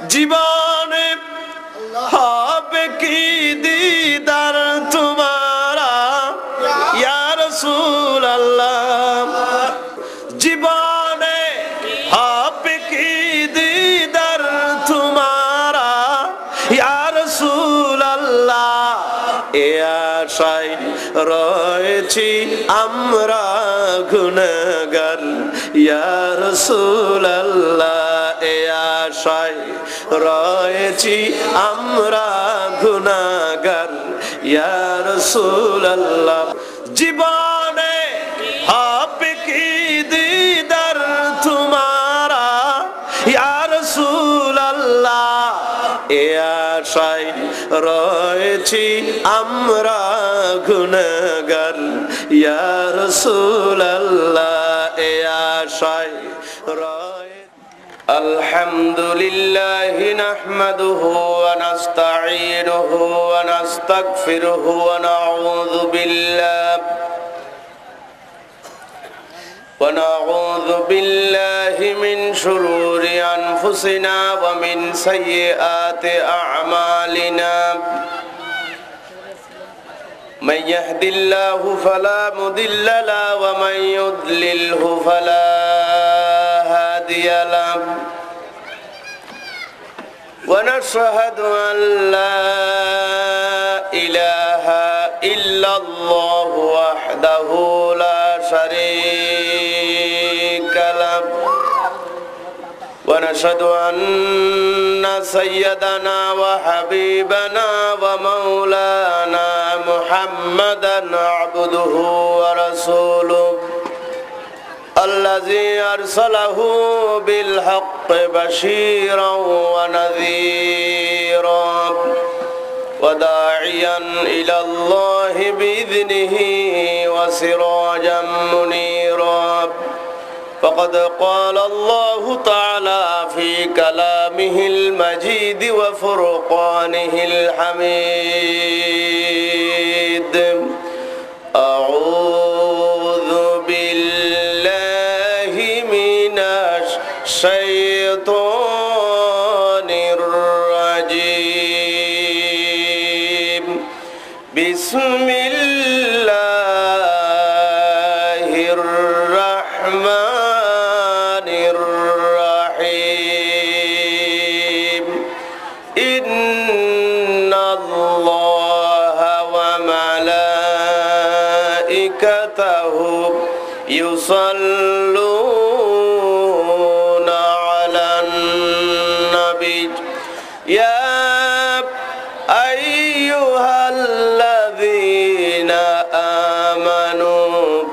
জীবনে হবে কি দিদার তোমারা ইয়া রাসূলুল্লাহ, জীবনে হবে কি দিদার তোমারা ইয়া রাসূলুল্লাহ। এ আশায় রয়েছি আমরা গুনাহগার ইয়া রাসূলুল্লাহ, এ আশায় রয়েছি আমরা গুনাহগার ইয়া রাসূলুল্লাহ। জীবনে হবে কি দিদার তোমারা ইয়া রাসূলুল্লাহ, এ আশায় রয়েছি আমরা গুনাহগার ইয়া রাসূলুল্লাহ, এ আশায় আলহামদুলিল্লাহি নাহমাদুহু ওয়া নাস্তাঈনুহু ওয়া নাস্তাগফিরুহু ওয়া নাউযু বিল্লাহি মিন শুরুরি আনফুসিনা ওয়া মিন সাইয়্যাতি আ'মালিনা। মান ইয়াহদিল্লাহু ফালা মুদিল্লা লাহু ওয়া মান ইউদ্লিলহু ফালা ونشهد أن لا إله إلا الله وحده لا شريك له ونشهد أن سيدنا وحبيبنا ومولانا محمدا عبده ورسوله الذي أرسله بالحق بشيرا ونذيرا وداعيا إلى الله بإذنه وسراجا منيرا. فقد قال الله تعالى في كلامه المجيد وفرقانه الحميد: أعوذ بالله من الشيطان الرجيم. بسم الله الرحمن الرحيم. إن الله وملائكته يصلون على النبي يا أيها الذين آمنوا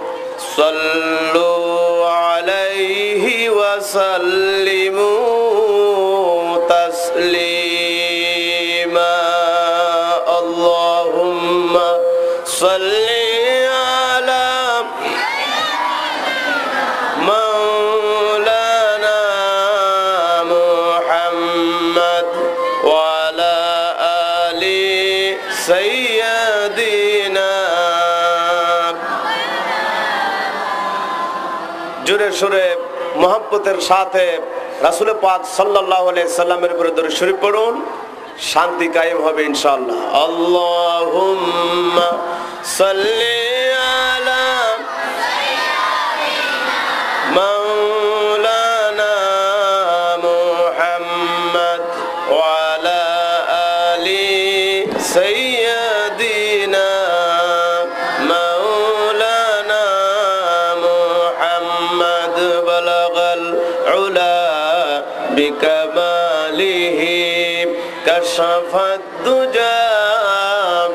صلوا عليه وسلموا تسليما. اللهم صل জোরে সুরে মোহাব্বতের সাথে রাসূল পাক সাল্লাল্লাহু আলাইহি সাল্লামের উপরে দরুদ শরীফ পড়ুন, শান্তি কায়েম হবে ইনশাআল্লাহ। আল্লাহুম্মা সাল্লি আলা মাওলানা মুহাম্মদ ওয়া আলা আলি সাইয়্যিদিনা بكماله كشف الدجى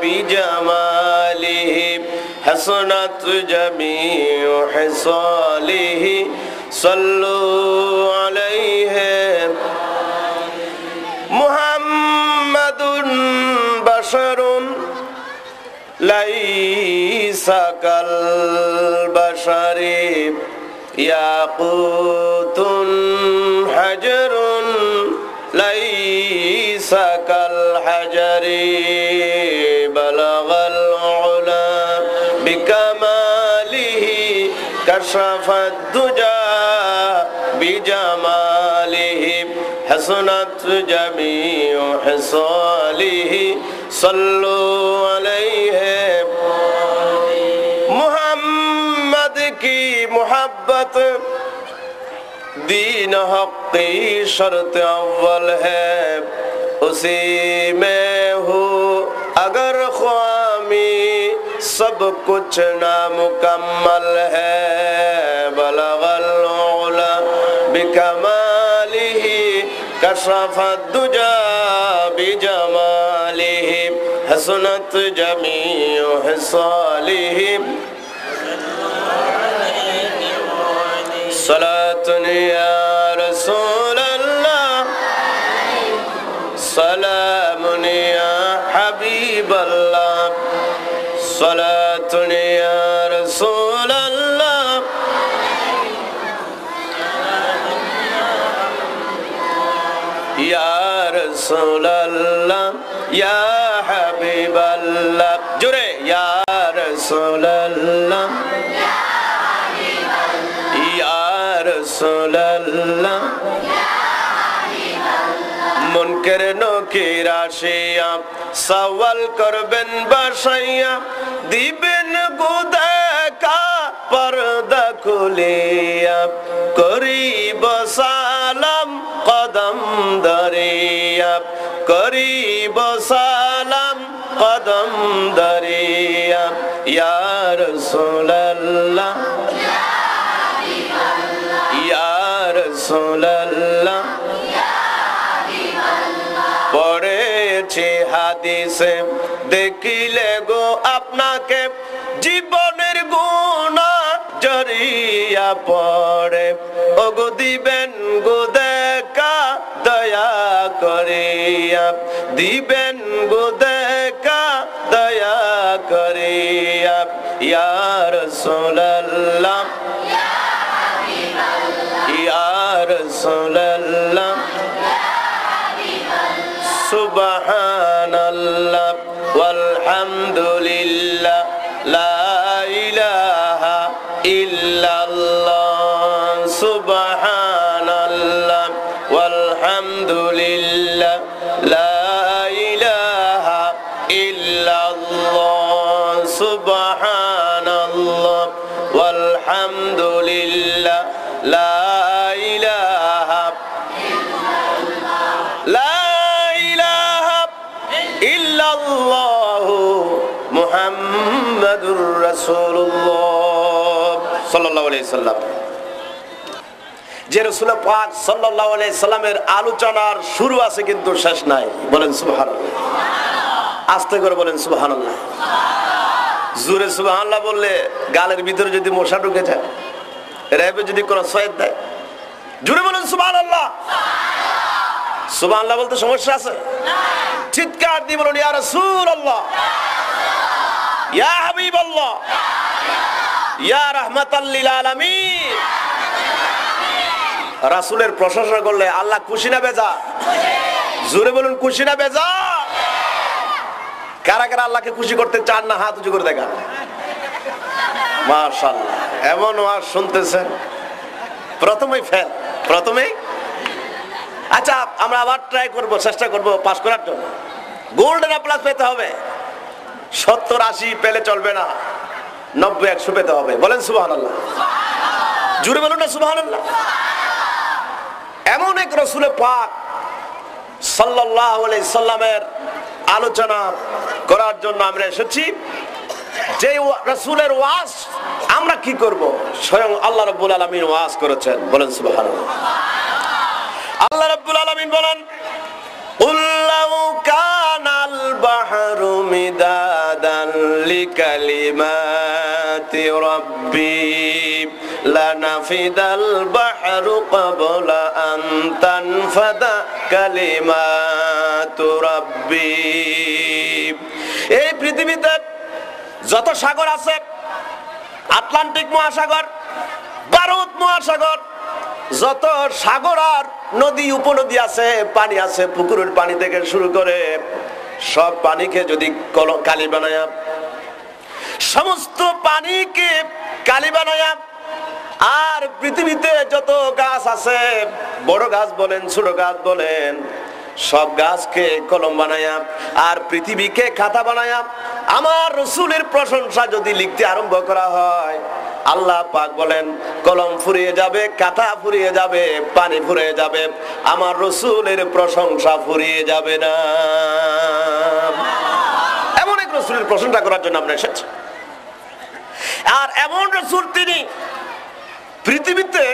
بجماله حسنت جميع خصاله صلوا عليه. محمد بشر ليس كالبشر ياقوت حجر ليس كالحجر بلغ العلا بكماله كشف الدجى بجماله كماله حسنت جميع خصاله صلوا عليه محمد کی محبت دین حقی شرط اول ہے اسی میں ہو اگر خوامی سب کچھ نامکمل ہے بلغ العلا بکمالہ کشف الدجا بجمالہ حسنت جمیع خصالہ صلاة یا رسول اللہ سلام یا حبیب اللہ صلاة یا رسول اللہ یا رسول اللہ یا حبیب اللہ جرے یا رسول اللہ رسول اللہ মুনকার নকির আসিয়া সওয়াল করবেন বাসাইয়া দিবেন গুদেকা পর্দা খুলিয়া করিব সালাম কদম ধরিয়া করিব সালাম কদম ধরিয়া ইয়া রাসূলুল্লাহ রাসূলুল্লাহ পড়েছি হাদিসে দেখিলে গো আপনাকে জীবনের গুনাহ জড়িয়া পড়ে ওগো দিবেন গো দেখা দয়া করিয়া দিবেন গো দেখা দয়া করিয়া ইয়া রাসূলুল্লাহ ইয়া রাসূলুল্লাহ সুবহানাল্লাহ ওয়ালহামদুলিল্লাহ লা ইলাহা ইল্লাল্লাহ সুবহানাল্লাহ ওয়ালহামদুলিল্লাহ লা ইলাহা ইল্লাল্লাহ সুবহানাল্লাহ ওয়ালহামদুলিল্লাহ লা ইলাহা ইল্লাল্লাহ মুহাম্মাদুর রাসূলুল্লাহ সাল্লাল্লাহু আলাইহি সাল্লাম। যে রাসূল পাক সাল্লাল্লাহু আলাইহি সাল্লামের আলোচনার শুরু আছে কিন্তু শেষ নাই, বলেন সুবহানাল্লাহ। আস্তে করে বলেন সুবহানাল্লাহ। জোরে সুবহানাল্লাহ বললে গালের ভিতরে যদি মশা ঢুকে যায়, রেবে যদি কোনো সয়েদ দেয়, জোরে বলেন সুবহানাল্লাহ। সুবহানাল্লাহ বলতে সমস্যা আছে? চিৎকার দিয়ে বলুন ইয়া রাসূলুল্লাহ, ইয়া হাবিবাল্লাহ, ইয়া রাহমাতাল লিল আলামিন। রাসূলের প্রশংসা করলে আল্লাহ খুশি না বেজা? জোরে বলুন খুশি না বেজা? কারা কারা আল্লাহকে খুশি করতে চান না হাত উঁচু করে দেখান। মাশাআল্লাহ, এমন ওয়াজ শুনতেছেন প্রথমেই ফেল, প্রথমেই। আচ্ছা আমরা আবার ট্রাই করব, চেষ্টা করব পাস করার জন্য। গোল্ডেন প্লাস পেতে হবে, 70-80 পেলে চলবে না, 90-100 পেতে হবে। বলেন সুবহানাল্লাহ, জোরে বলুন না সুবহানাল্লাহ। এমন এক রাসূল পাক সাল্লাল্লাহু আলাইহি সাল্লামের আলোচনা করার জন্য আমরা এসেছি। যে রাসূলের ওয়াজ আমরা কি করব? স্বয়ং আল্লাহ রাব্বুল আলামিন ওয়াজ করেছেন, বলেন সুবহানাল্লাহ। আল্লাহ রাব্বুল আলামিন বলেন কুল লাউ কানাল বাহরু মিদাদান লিকালিমাতি রাব্বি লানাফিদাল বাহরু ক্বাবলা আন তানফাদা কালিমাতু রাব্বি। এই পৃথিবীতে যত সাগর আছে, আটলান্টিক মহাসাগর, ভারত মহাসাগর, যত সাগর আর নদী উপনদী আছে, পানি আছে, পুকুরের পানি থেকে শুরু করে সব পানিকে যদি কালি বানায়া, সমস্ত পানিকে কালি বানায়া আর পৃথিবীতে যত গাছ আছে, বড় গাছ বলেন ছোট গাছ বলেন, সব গাছকে কলম বানায়া আর পৃথিবীকে খাতা বানায়া আমার রাসূলের প্রশংসা যদি লিখতে আরম্ভ করা হয়, আল্লাহ পাক বলেন কলম ফুরিয়ে যাবে, খাতা ফুরিয়ে যাবে, পানি ফুরিয়ে যাবে, আমার রাসূলের প্রশংসা ফুরিয়ে যাবে না। এমন এক রাসূলের প্রশংসা করার জন্য আমরা এসেছি। আর এমন রাসূল তিনি, পৃথিবীতে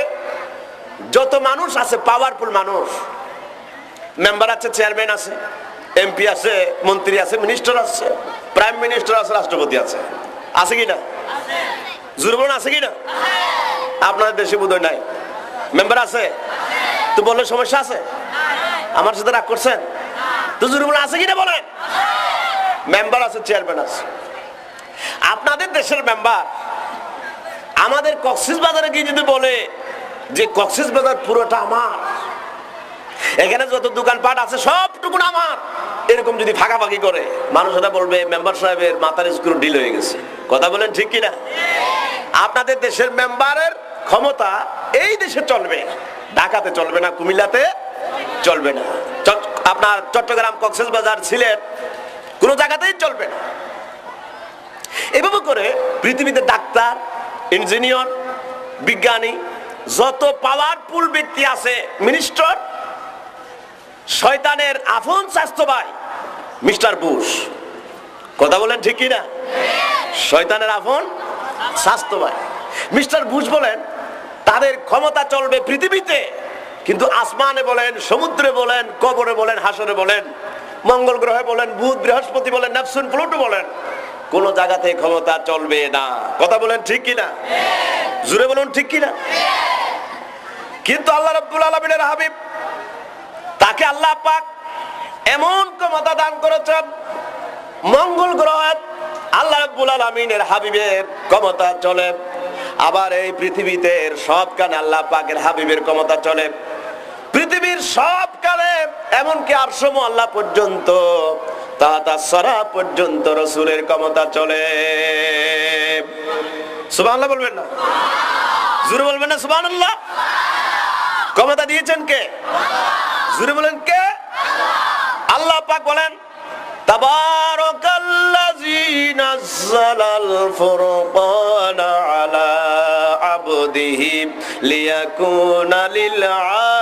যত মানুষ আছে, পাওয়ারফুল মানুষ, মেম্বার আছে, চেয়ারম্যান আছে, এমপি আছে, মন্ত্রী আছে, মিনিস্টার আছে, প্রাইম মিনিস্টার আছে, রাষ্ট্রপতি আছে, আছে কি না? জুরবন আছে কি না? আপনার দেশে বোধহয় নাই। মেম্বার আছে তো বললে সমস্যা আছে? আমার সাথে রাগ করছেন তো? জুরবন আছে কি না বলেন? মেম্বার আছে, চেয়ারম্যান আছে। আপনাদের দেশের মেম্বার আমাদের কক্সবাজারে গিয়ে যদি বলে যে কক্সবাজার পুরোটা আমার, এখানে যত দোকানপাট আছে সবটুকু আমার, এরকম যদি ভাগাভাগি করে, মানুষেরা বলবে মেম্বার সাহেবের মাথার স্ক্রু ঢিল হয়ে গেছে। কথা বলেন ঠিক কিনা? আপনাদের দেশের মেম্বারের ক্ষমতা এই দেশে চলবে, ঢাকাতে চলবে না, কুমিল্লাতে চলবে না, আপনার চট্টগ্রাম, কক্সবাজার, সিলেট কোন জায়গাতেই চলবে না। এভাবে করে পৃথিবীতে ডাক্তার, ইঞ্জিনিয়ার, বিজ্ঞানী, যত পাওয়ারফুল ব্যক্তি আছে, মিনিস্টার, শয়তানের আফন স্বাস্থ্য ভাই মিস্টার বুশ। কথা বলেন ঠিক কিনা? শয়তানের আফন স্বাস্থ্য ভাই মিস্টার বুশ বলেন তাদের ক্ষমতা চলবে পৃথিবীতে, কিন্তু আসমানে বলেন, সমুদ্রে বলেন, কবরে বলেন, হাসরে বলেন, মঙ্গল গ্রহে বলেন, বুধ, বৃহস্পতি বলেন, নেপচুন, প্লুটো বলেন, কোন জায়গাতে ক্ষমতা চলবে না। কথা বলেন ঠিক কিনা? জুড়ে বলুন ঠিক কিনা? কিন্তু আল্লাহ রাব্বুল আলামিনের হাবিব, তাকে আল্লাহ পাক এমন ক্ষমতা দান করেছেন, মঙ্গল গ্রহে আল্লাহ রাব্বুল আলামিনের হাবিবের ক্ষমতা চলে, আবার এই পৃথিবীতে সবখানে আল্লাহ পাকের হাবিবের ক্ষমতা চলে। পৃথিবীর সবখানে, এমনকি আরশ মুআল্লা পর্যন্ত, তাহাতা সরা পর্যন্ত রাসূলের ক্ষমতা চলে। সুবহানাল্লাহ বলবেন না? জোরে বলবেন না সুবহানাল্লাহ? ক্ষমতা দিয়েছেন কে? জোরে বলেন কে? আল্লাহ পাক বলেন তাবারাকাল্লাযী নাযালাল ফুরকানা আলা আবদিহি লিয়াকুনা লিল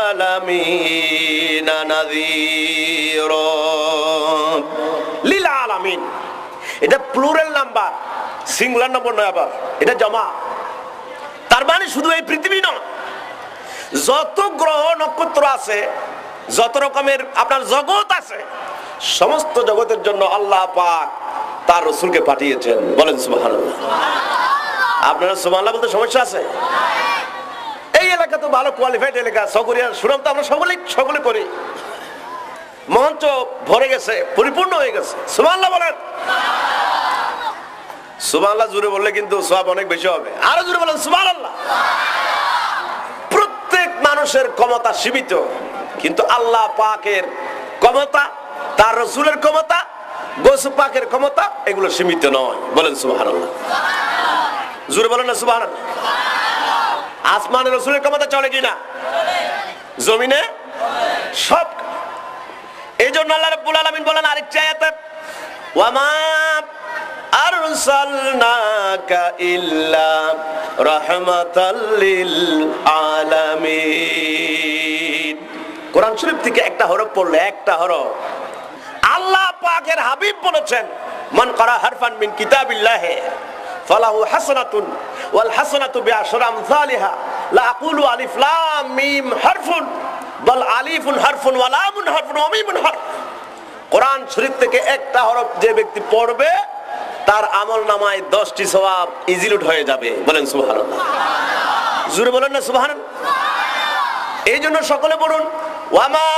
আলামিনা নাযীরা। লিল আলামিন এটা প্লুরাল নাম্বার, সিঙ্গুলার নম্বর নয়, আবার এটা জমা। তার মানে শুধু এই পৃথিবী নয়, যত গ্রহ নক্ষত্র আছে, যত রকমের আপনার জগৎ আছে, সমস্ত জগতের জন্য আল্লাহ পাক তার রাসূলকে পাঠিয়েছেন। বলেন সুবহানাল্লাহ। আপনারা সুবহানাল্লাহ বলতে সমস্যা আছে? এই এলাকা তো ভালো কোয়ালিফাইড এলাকা, সকরিয়ার সুনাম তো আমরা সকলে করি, মঞ্চ ভরে গেছে, পরিপূর্ণ হয়ে গেছে। সুবহানাল্লাহ বলেন। সুবহানাল্লাহ জোরে বললে কিন্তু সওয়াব অনেক বেশি হবে। আরো জোরে বলেন সুবহানাল্লাহ। প্রত্যেক মানুষের ক্ষমতা সীমিত, কিন্তু আল্লাহ পাকের ক্ষমতা, তার রাসূলের ক্ষমতা, গৌস পাকের ক্ষমতা, এগুলো সীমিত নয়। বলেন সুবহানাল্লাহ। জোরে বলেন না সুবহানাল্লাহ। আসমানে রাসূলের ক্ষমতা চলে কিনা? জমিনে সব। এই জন্য আল্লাহ রাব্বুল আলামিন বলেন আরেকটা আয়াতে, ওয়ামা আরসালনাকা ইল্লা রাহমাতাল লিল আলামিন। কোরআন শরীফ থেকে একটা হরফ পড়লে, একটা হরফ, আল্লাহ পাকের হাবিব বলেছেন মান ক্বারা হারফান মিন কিতাবিল্লাহি ফালাহু হাসানাতুন ওয়াল হাসানাতু বিআশরি আমসালিহা লা আকুলু আলিফ লাম মিম হারফুন বাল আলিফুন হারফুন ওয়া লামুন হারফুন ওয়া মিমুন হারফ। কোরআন শরীফ থেকে একটা হরফ যে ব্যক্তি পড়বে, তার আমলনামায় 10টি সওয়াব ইজিলুট হয়ে যাবে। বলেন সুবহানাল্লাহ। জোরে বলেন না সুবহানাল্লাহ। এই জন্য সকলে বলুন ওয়ামা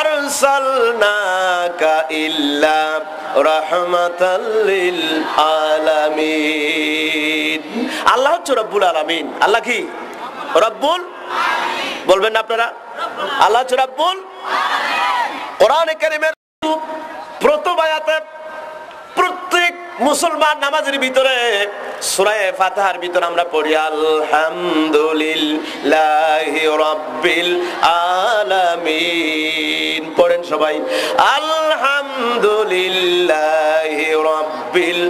আরসালনাকা ইল্লা রাহমাতাল লিল আলামিন। আল্লাহ হচ্ছে রব্বুল আলামিন। আল্লাহ কি? রব্বুল। বলবেন না আপনারা? আল্লাহ হচ্ছে রব্বুল। কোরআনে কারীমের প্রথম আয়াতে প্রত্যেক মুসলমান নামাজের ভিতরে সূরা ফাতিহার ভিতর আমরা পড়ি আলহামদুলিল্লাহি রাব্বিল আলামিন। পড়েন সবাই আলহামদুলিল্লাহি রাব্বিল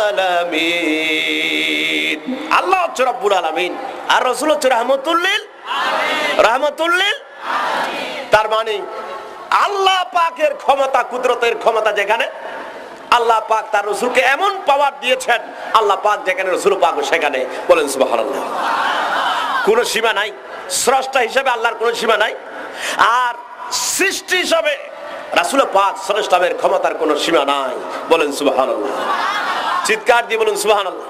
আলামিন। আল্লাহ হচ্ছে রব্বুল আলামিন আর রাসূল হচ্ছে রাহমাতুল লিল আলামিন। তার মানে আল্লাহ পাকের ক্ষমতা, কুদরতের ক্ষমতা যেখানে, আল্লাহ পাক তার রাসূলকে এমন পাওয়ার দিয়েছেন, আল্লাহ পাক যেখানে রাসূল পাক সেখানে। বলেন সুবহানাল্লাহ। কোনো সীমা নাই, স্রষ্টা হিসেবে আল্লাহর কোনো সীমা নাই, আর সৃষ্টি হিসাবে রাসূল পাক স্রষ্টার ক্ষমতার কোনো সীমা নাই। বলেন সুবহানাল্লাহ। চিৎকার দিয়ে বলুন সুবহানাল্লাহ।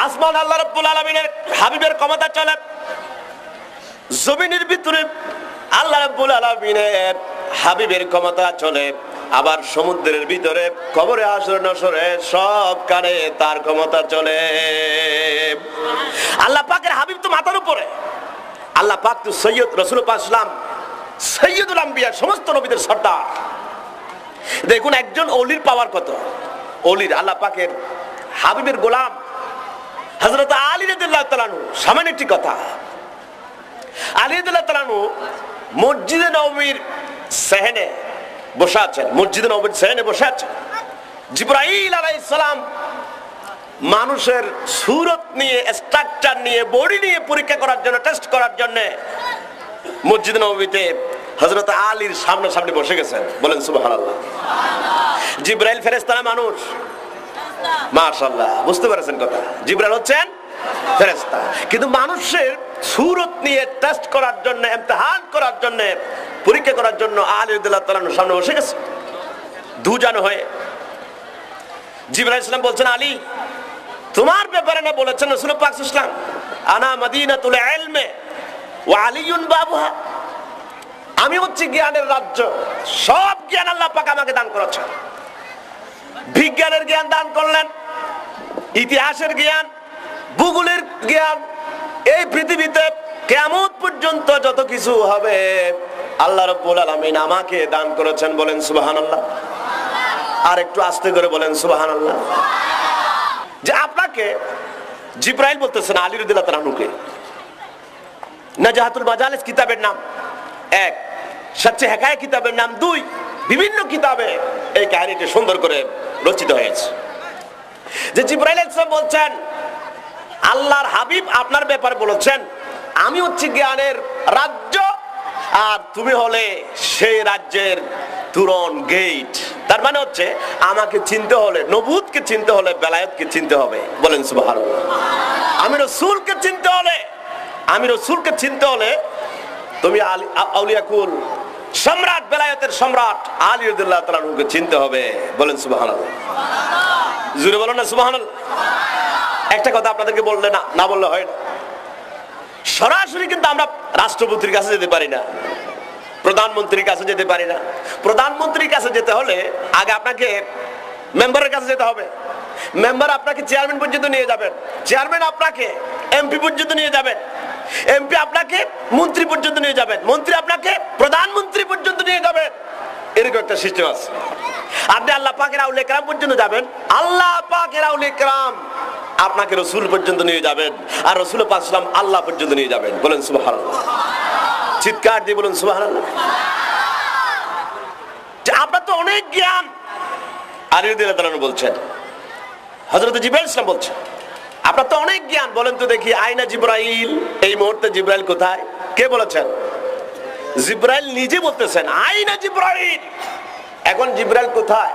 আসমান আল্লাহ রাব্বুল আলামিনের হাবিবের ক্ষমতা চলে, জমিনের ভিতরে আল্লাহ রাব্বুল আলামিনের হাবিবের ক্ষমতা চলে, আবার সমুদ্রের ভিতরে কবরে হাসরে নসরে সব কানে তার ক্ষমতা চলে। আল্লাহ পাকের হাবিব তো মাথার উপরে, আল্লাহ পাক তো সৈয়দ, রাসূল পাক সাল্লাল্লাহু আলাইহি ওয়াসাল্লাম সৈয়দুল আম্বিয়া, সমস্ত নবীদের সর্দার। দেখুন একজন ওলির পাওয়ার কত। ওলির, আল্লাহ পাকের হাবিবের গোলাম হযরত আলী রাদিয়াল্লাহু তাআলা আনহু, সামান্য একটি কথা, আলী রাদিয়াল্লাহু তাআলা আনহু মসজিদে নববীর সেহেনে বসে আছেন, মসজিদে নববীর সেহেনে বসে আছেন। জিবরাইল আলাইহিস সালাম মানুষের সুরত নিয়ে, স্ট্রাকচার নিয়ে, বডি নিয়ে পরীক্ষা করার জন্য, টেস্ট করার জন্য মসজিদে নববীতে হযরত আলীর সামনে বসে গেছেন। বলেন সুবহানাল্লাহ। জিবরাইল ফেরেশতা না মানুষ? মাশাআল্লাহ, বুঝতে পারছেন কথা। জিবরাইল হচ্ছেন ফেরেশতা, কিন্তু মানুষের সুরত নিয়ে টেস্ট করার জন্য, ইমতিহান করার জন্য, পরীক্ষা করার জন্য আলী রাদিয়াল্লাহু তাআলা সামনে বসে গেছে দুজন হয়ে। জিবরাইল আলাইহিস সালাম বলছেন, আলী তোমার ব্যাপারে না বলেছেন রাসূল পাক সাল্লাল্লাহু আলাইহি ওয়াসাল্লাম, আনা মাদিনাতুল ইলমি ওয়া আলিয়ুন বাবুহা, আমি হচ্ছি জ্ঞানের রাজ্য, সব জ্ঞান আল্লাহ পাক আমাকে দান করেছেন। বিজ্ঞানের জ্ঞান দান করলেন, ইতিহাসের জ্ঞান, ভূগোলের জ্ঞান, এই পৃথিবীতে কিয়ামত পর্যন্ত যত কিছু হবে আল্লাহ রাব্বুল আলামিন আমাকে দান করেছেন। বলেন সুবহানাল্লাহ। আর একটু আস্তে করে বলেন সুবহানাল্লাহ। যে আপনাকে জিবরাইল বলতেছেন আলী রাদিয়াল্লাহু তাআলা আনহুকে, নাজাহাতুল মাজালিস কিতাবের নাম 1, সচ্চে হেকায়া কিতাবের নাম 2, বিভিন্ন কিতাবে এই কাহিনীটি সুন্দর করে রচিত হয়েছে। যে জিবরাইল আলাইহিস সালাম বলছেন আল্লাহর হাবিব আপনার ব্যাপারে বলেছেন আমি হচ্ছি জ্ঞানের রাজ্য, আর তুমি হলে সেই রাজ্যের তুরন গেট। তার মানে হচ্ছে আমাকে চিনতে হলে, নবুয়তকে চিনতে হলে বেলায়েতকে চিনতে হবে। বলেন সুবহানাল্লাহ। আমি রাসূলকে চিনতে হলে তুমি আউলিয়া কুল সম্রাট, বেলায়েতের সম্রাট আলী রাদিয়াল্লাহু তাআলা আনহুকে চিনতে হবে। বলেন সুবহানাল্লাহ। জোরে বলেন না সুবহানাল্লাহ। একটা কথা আপনাদেরকে বললে না বললে হয় না, সরাসরি কিন্তু আমরা রাষ্ট্রপতির কাছে যেতে পারি না, প্রধানমন্ত্রীর কাছে যেতে পারি না। প্রধানমন্ত্রীর কাছে যেতে হলে আগে আপনাকে মেম্বারের কাছে যেতে হবে, মেম্বার আপনাকে চেয়ারম্যান পর্যন্ত নিয়ে যাবেন, চেয়ারম্যান আপনাকে এমপি পর্যন্ত নিয়ে যাবেন, এমপি আপনাকে মন্ত্রী পর্যন্ত নিয়ে যাবেন, মন্ত্রী আপনাকে প্রধানমন্ত্রী পর্যন্ত নিয়ে যাবেন। এরকম একটা সিস্টেম আছে। আপনি আল্লাহ পাকের আউলিয়া কেরাম পর্যন্ত যাবেন, আল্লাহ পাকের আউলিয়া কেরাম আপনাকে রাসূল পর্যন্ত নিয়ে যাবেন, আর রাসূল পাক সাল্লাল্লাহু আলাইহি ওয়াসাল্লাম আল্লাহ পর্যন্ত নিয়ে যাবেন। বলেন সুবহানাল্লাহ। চিৎকার দিয়ে বলুন সুবহানাল্লাহ। আপনার তো অনেক জ্ঞান, আলী রাদিয়াল্লাহু তাআলা আনহু বলছেন, হযরত জিবরাইল আলাইহিস সালাম বলছেন আপনার তো অনেক জ্ঞান, বলেন তো দেখি আইনা জিবরাইল, এই মুহূর্তে জিবরাইল কোথায়? কে বলেছেন? জিবরাইল নিজে বলতেছেন আইনা জিবরাইল। এখন জিবরাইল কোথায়?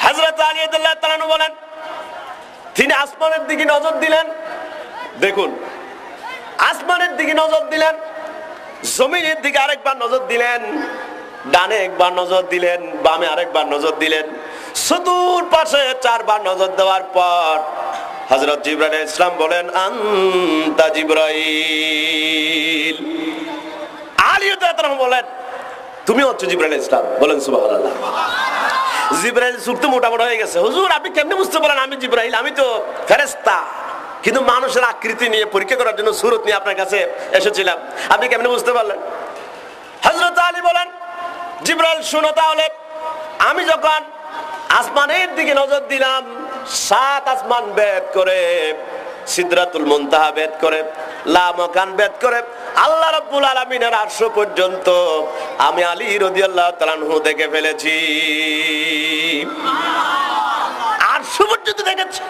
হযরত আলী রাদিয়াল্লাহু তাআলা আনহু বলেন তিনি আসমানের দিকে নজর দিলেন। দেখুন, আসমানের দিকে নজর দিলেন, জমিনের দিকে আরেকবার নজর দিলেন, ডানে একবার নজর দিলেন, বামে আরেকবার নজর দিলেন, চতুর পাশে 4 বার নজর দেওয়ার পর হযরত জিবরাইল আলাইহিস সালাম বলেন আনতা জিবরাইল। আলী রাদিয়াল্লাহু তাআলা বলেন তুমি হচ্ছে জিবরাইল আলাইহিস সালাম। বলেন সুবহানাল্লাহ। জিবরাইল সুরত মোটামুটি হয়ে গেছে। হুজুর আপনি কেমনে বুঝতে পারেন আমি জিবরাইল? আমি তো ফেরেশতা, কিন্তু মানুষের আকৃতি নিয়ে পরীক্ষা করার জন্য সুরত নিয়ে আপনার কাছে এসেছিলাম, আপনি কেমনে বুঝতে পারলেন? হযরত আলী বলেন জিবরাইল শুনো, তাহলে আমি যখন আসমানের দিকে নজর দিলাম, সাত আসমান ভেদ করে, সিদরাতুল মুনতাহা ভেদ করে, লা মাকান ভেদ করে আল্লাহ রাব্বুল আলামিনের আরশ পর্যন্ত আমি আলী রাদিয়াল্লাহু তাআলা আনহু দেখে ফেলেছি। আরশ পর্যন্ত দেখেছি।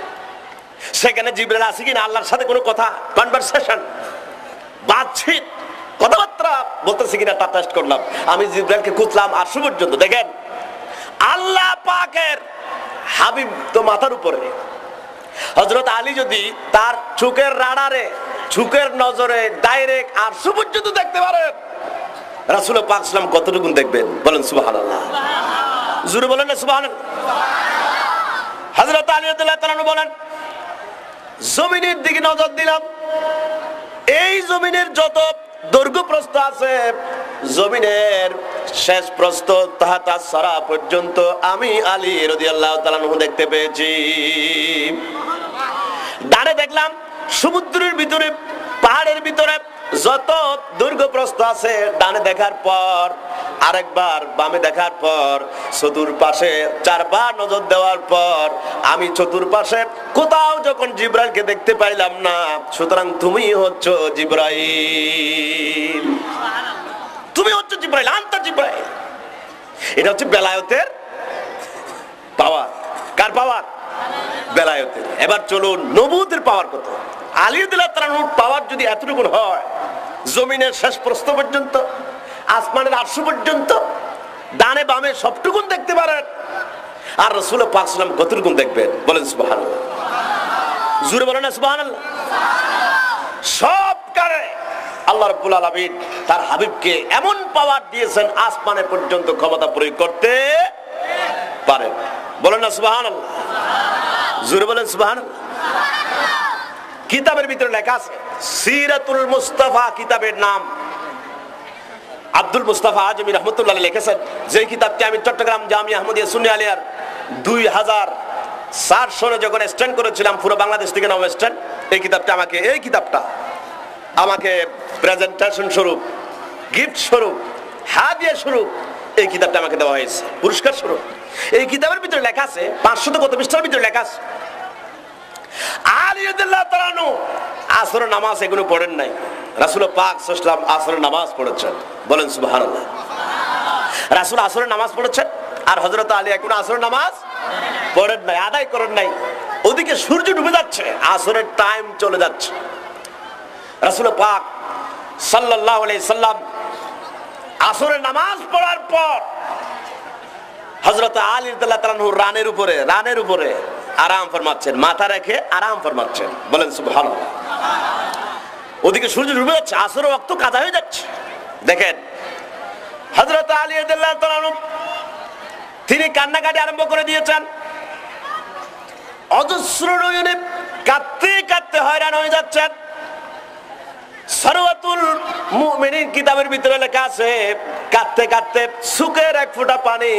সেখানে জিবরাইল আছে কিনা আল্লাহর সাথে কোনো কথা, কনভারসেশন, বাতচিত, কথাবার্তা বলতেছে কিনা তা টেস্ট করলাম। আমি জিবরাইলকে খুঁজলাম আরশ পর্যন্ত। দেখেন আল্লাহ পাকের হাবিব তো মাথার উপরে, হযরত আলী যদি তার চোখের রাডারে, চোখের নজরে ডাইরেক্ট আরশ পর্যন্ত দেখতে পারেন, রাসূল পাক সাল্লাল্লাহু আলাইহি ওয়াসাল্লাম কতটুকু দেখবেন? বলেন সুবহানাল্লাহ। জোরে বলেন না সুবহানাল্লাহ। হযরত আলী রাদিয়াল্লাহু তাআলা বলেন, জমিনের দিকে নজর দিলাম, এই জমিনের যত দৈর্ঘ্য প্রস্থ আছে, জমিনের শেষ প্রস্থ তাহাতা সারা পর্যন্ত আমি আলী রাদিয়াল্লাহু তাআলা আনহু দেখতে পেয়েছি। ডানে দেখলাম সমুদ্রের ভিতরে, পাহাড়ের ভিতরে যত দৈর্ঘ্য প্রস্থ আছে, ডানে দেখার পর আরেকবার, বামে দেখার পর, চতুর্পাশে চারবার নজর দেওয়ার পর আমি চতুর্পাশে কোথাও যখন জিবরাইলকে দেখতে পাইলাম না, সুতরাং তুমি হচ্ছো জিবরাইল, তুমি হচ্ছো জিবরাইল, আনতা জিবরাইল। এটা হচ্ছে বেলায়েতের পাওয়ার। কার পাওয়ার? বেলায়েতের। এবার চলুন নবুয়তের পাওয়ার কত। আলী রাদিয়াল্লাহু তাআলা আনহুর পাওয়ার যদি এতটুকু হয়, জমিনের শেষ প্রস্থ পর্যন্ত, আসমানের আরশ পর্যন্ত, ডানে বামে সবটুকুন দেখতে পারেন, আর রাসূল পাক সাল্লাল্লাহু আলাইহি ওয়াসাল্লাম কতটুকুন দেখবেন? বলেন সুবহানাল্লাহ। জোরে বলেন না সুবহানাল্লাহ। সব কারে আল্লাহ রাব্বুল আলামিন তার হাবিবকে এমন পাওয়ার দিয়েছেন, আসমানে পর্যন্ত ক্ষমতা প্রয়োগ করতে পারেন। বলেন না সুবহানাল্লাহ। জোরে বলেন সুবহানাল্লাহ। কিতাবের ভিতরে লেখা আছে, সিরাতুল মুস্তাফা কিতাবের নাম আব্দুল মুস্তাফা আজমি রাহমাতুল্লাহ আলাইহি লিখেছেন। যে কিতাবটি আমি চট্টগ্রাম জামিয়া আহমদিয়া সুন্নি আলিয়ার 2004 সনে যখন স্ট্যান্ড করেছিলাম, পুরো বাংলাদেশ থেকে নাম স্ট্যান্ড, এই কিতাবটা আমাকে প্রেজেন্টেশন স্বরূপ, গিফট স্বরূপ, হাদিয়া স্বরূপ এই কিতাবটা আমাকে দেওয়া হয়েছে, পুরস্কার স্বরূপ। এই কিতাবের ভিতরে লেখা আছে, 500 কত পৃষ্ঠার ভিতরে লেখা আছে, আলী রাদিয়াল্লাহু তাআলা আনহু আসরের নামাজ এগুলো পড়েন নাই, রাসূল পাক সাল্লাল্লাহু আলাইহি ওয়াসাল্লাম আসরের নামাজ পড়েছেন। বলেন সুবহানাল্লাহ। রাসূল আসরের নামাজ পড়েছেন, আর হযরত আলী এখনো আসরের নামাজ পড়েন নাই, আদায় করেন নাই। ওদিকে সূর্য ডুবে যাচ্ছে, আসরের টাইম চলে যাচ্ছে। রাসূল পাক সাল্লাল্লাহু আলাইহি সাল্লাম আসরের নামাজ পড়ার পর হযরত আলী রাদিয়াল্লাহু তাআলা আনহু রানের উপরে আরাম ফরমাচ্ছেন, মাথা রেখে আরাম ফরমাচ্ছেন। বলেন সুবহানাল্লাহ। ওদিকে সূর্য ডুবে যাচ্ছে, আসরের ওয়াক্ত কাজা হয়ে যাচ্ছে। দেখেন হযরত আলী রাদিয়াল্লাহু তাআলা আনহু তিনি কান্নাকাটি আরম্ভ করে দিয়েছেন, অজস্র নয়নে কাঁদতে কাঁদতে হয়রান হয়ে যাচ্ছেন। সরওয়াতুল মুমিনিন কিতাবের ভিতরে লেখা আছে, কাঁদতে কাঁদতে চোখের এক ফোঁটা পানি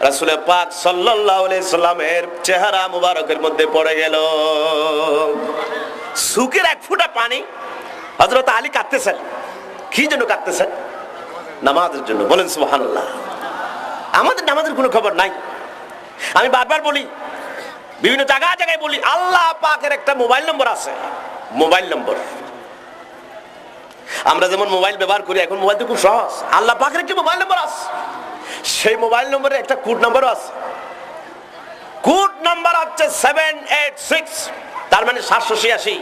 রাসূল পাক সাল্লাল্লাহু আলাইহি সাল্লামের চেহারা মুবারকের মধ্যে পড়ে গেল। চোখের এক ফোঁটা পানি। হযরত আলী কাঁদতেছেন। কি জন্য কাঁদতেছেন? নামাজের জন্য। বলেন সুবহানাল্লাহ। আমাদের নামাজের কোনো খবর নাই। আমি বারবার বলি, বিভিন্ন জায়গায় বলি, আল্লাহ পাকের একটা মোবাইল নম্বর আছে। মোবাইল নম্বর, আমরা যেমন মোবাইল ব্যবহার করি, এখন মোবাইল তো খুব সহজ। আল্লাহ পাকের একটা মোবাইল নম্বর আছে, সেই মোবাইল নম্বরে একটা কোড নাম্বারও আছে। কোড নাম্বার হচ্ছে 786, তার মানে 786,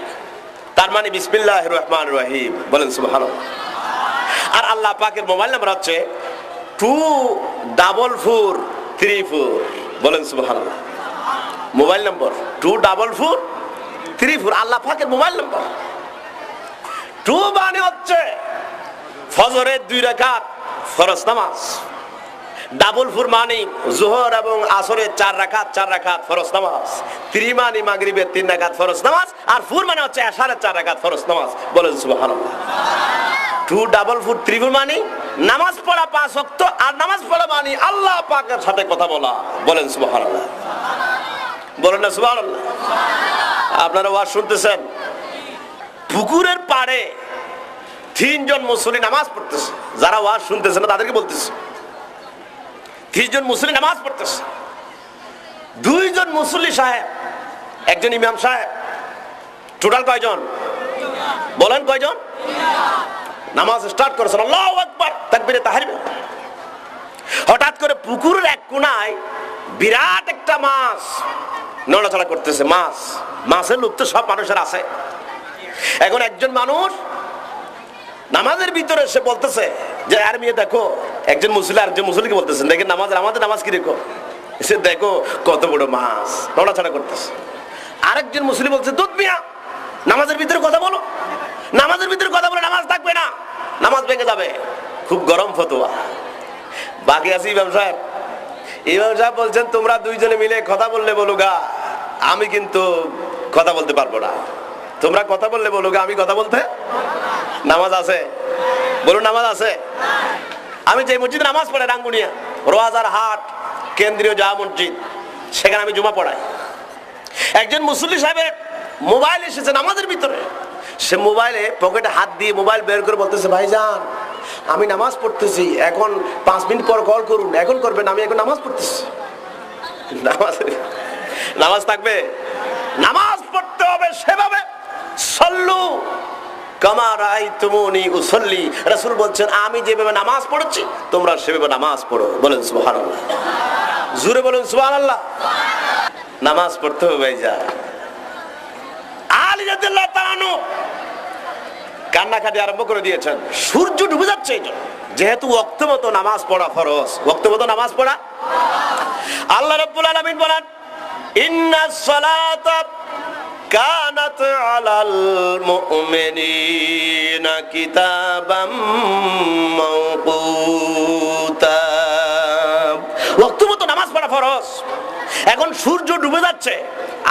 তার মানে বিসমিল্লাহির রহমানির রহিম। বলেন সুবহানাল্লাহ। আর আল্লাহ পাকের মোবাইল নাম্বার হচ্ছে 24434। বলেন সুবহানাল্লাহ। মোবাইল নম্বর 24434 আল্লাহ পাকের মোবাইল নম্বর। 2 মানে হচ্ছে ফজরের 2 রাকাত ফরজ নামাজ, 44 মানে যোহর এবং আসরের 4 রাকাত ফরজ নামাজ, 3 মানে মাগরিবের 3 রাকাত ফরজ নামাজ, আর 4 মানে হচ্ছে এশারের 4 রাকাত ফরজ নামাজ। বলেন সুবহানাল্লাহ। 24434 মানে নামাজ পড়া 5 ওয়াক্ত, আর নামাজ পড়া মানে আল্লাহ পাকের সাথে কথা বলা। বলেন সুবহানাল্লাহ। বলেন না সুবহানাল্লাহ। আপনারা ওয়াজ শুনতেছেন, পুকুরের পাড়ে 3 জন মুসল্লি নামাজ পড়তেছে। যারা ওয়াজ শুনতেছে না তাদেরকে বলতেছে, 3 জন মুসল্লি নামাজ পড়তেছে। দুইজন মুসল্লি সাহেব, একজন ইমাম সাহেব, টোটাল কয়জন বলেন? কয়জন? নামাজ স্টার্ট করেছেন, আল্লাহু আকবার, তাকবীরে তাহরিমা। হঠাৎ করে পুকুরের এক কোনায় বিরাট একটা মাছ নড়াচড়া করতেছে। মাছের লোভ তো সব মানুষের আছে। এখন একজন মানুষ নামাজের ভিতরে সে বলতেছে যে আর মেয়ে দেখো, একজন মুসল্লি আরেকজন মুসল্লিকে বলতেছেন দেখেন আমাদের নামাজ কি দেখো, সে দেখো কত বড় মাছ নড়াচড়া করতেছে। আরেকজন মুসল্লি বলছে দুধ মিয়া, নামাজের ভিতরে কথা বলো, নামাজের ভিতরে কথা বলে নামাজ থাকবে না, নামাজ ভেঙে যাবে। খুব গরম ফতোয়া। বাকি আছে ইমাম সাহেব। ইমাম সাহেব বলছেন তোমরা দুইজনে মিলে কথা বললে বলুগা, আমি কিন্তু কথা বলতে পারবো না। তোমরা কথা বললে বলুগা, আমি কথা বলতে। নামাজ আছে বলুন, নামাজ আছে। আমি যে মসজিদে নামাজ পড়াই রাঙ্গুনিয়া রোয়াজার হাট কেন্দ্রীয় জামা মসজিদ, সেখানে আমি জুমা পড়াই। একজন মুসল্লি সাহেবের মোবাইল এসেছে নামাজের ভিতরে। সে মোবাইলে পকেটে হাত দিয়ে মোবাইল বের করে বলতেছে ভাইজান আমি নামাজ পড়তেছি, এখন 5 মিনিট পর কল করুন। এখন করবেন? আমি এখন নামাজ পড়তেছি। নামাজ থাকবে? নামাজ পড়তে হবে সেভাবে। সল্লু কামা রাআইতুমুনি উসাল্লি। রাসূল বলছেন আমি যেভাবে নামাজ পড়েছি তোমরা সেভাবে নামাজ পড়ো। বলেন সুবহানাল্লাহ, জোরে বলুন সুবহানাল্লাহ। নামাজ পড়তে হবে ভাইজান। আলী রাদিয়াল্লাহু তাআলা আনহু কান্নাকাটি আরম্ভ করে দিয়েছেন। সূর্য ডুবে যাচ্ছে, যেহেতু ওয়াক্ত মতো নামাজ পড়া ফরজ। ওয়াক্ত মতো নামাজ পড়া। আল্লাহ রাব্বুল আলামিন বলেন ইন্নাস সালাতা কানাত আলাল মুমিনিনা কিতাবাম মাওকুতা। ওয়াক্ত মতো নামাজ পড়া ফরজ। এখন সূর্য ডুবে যাচ্ছে,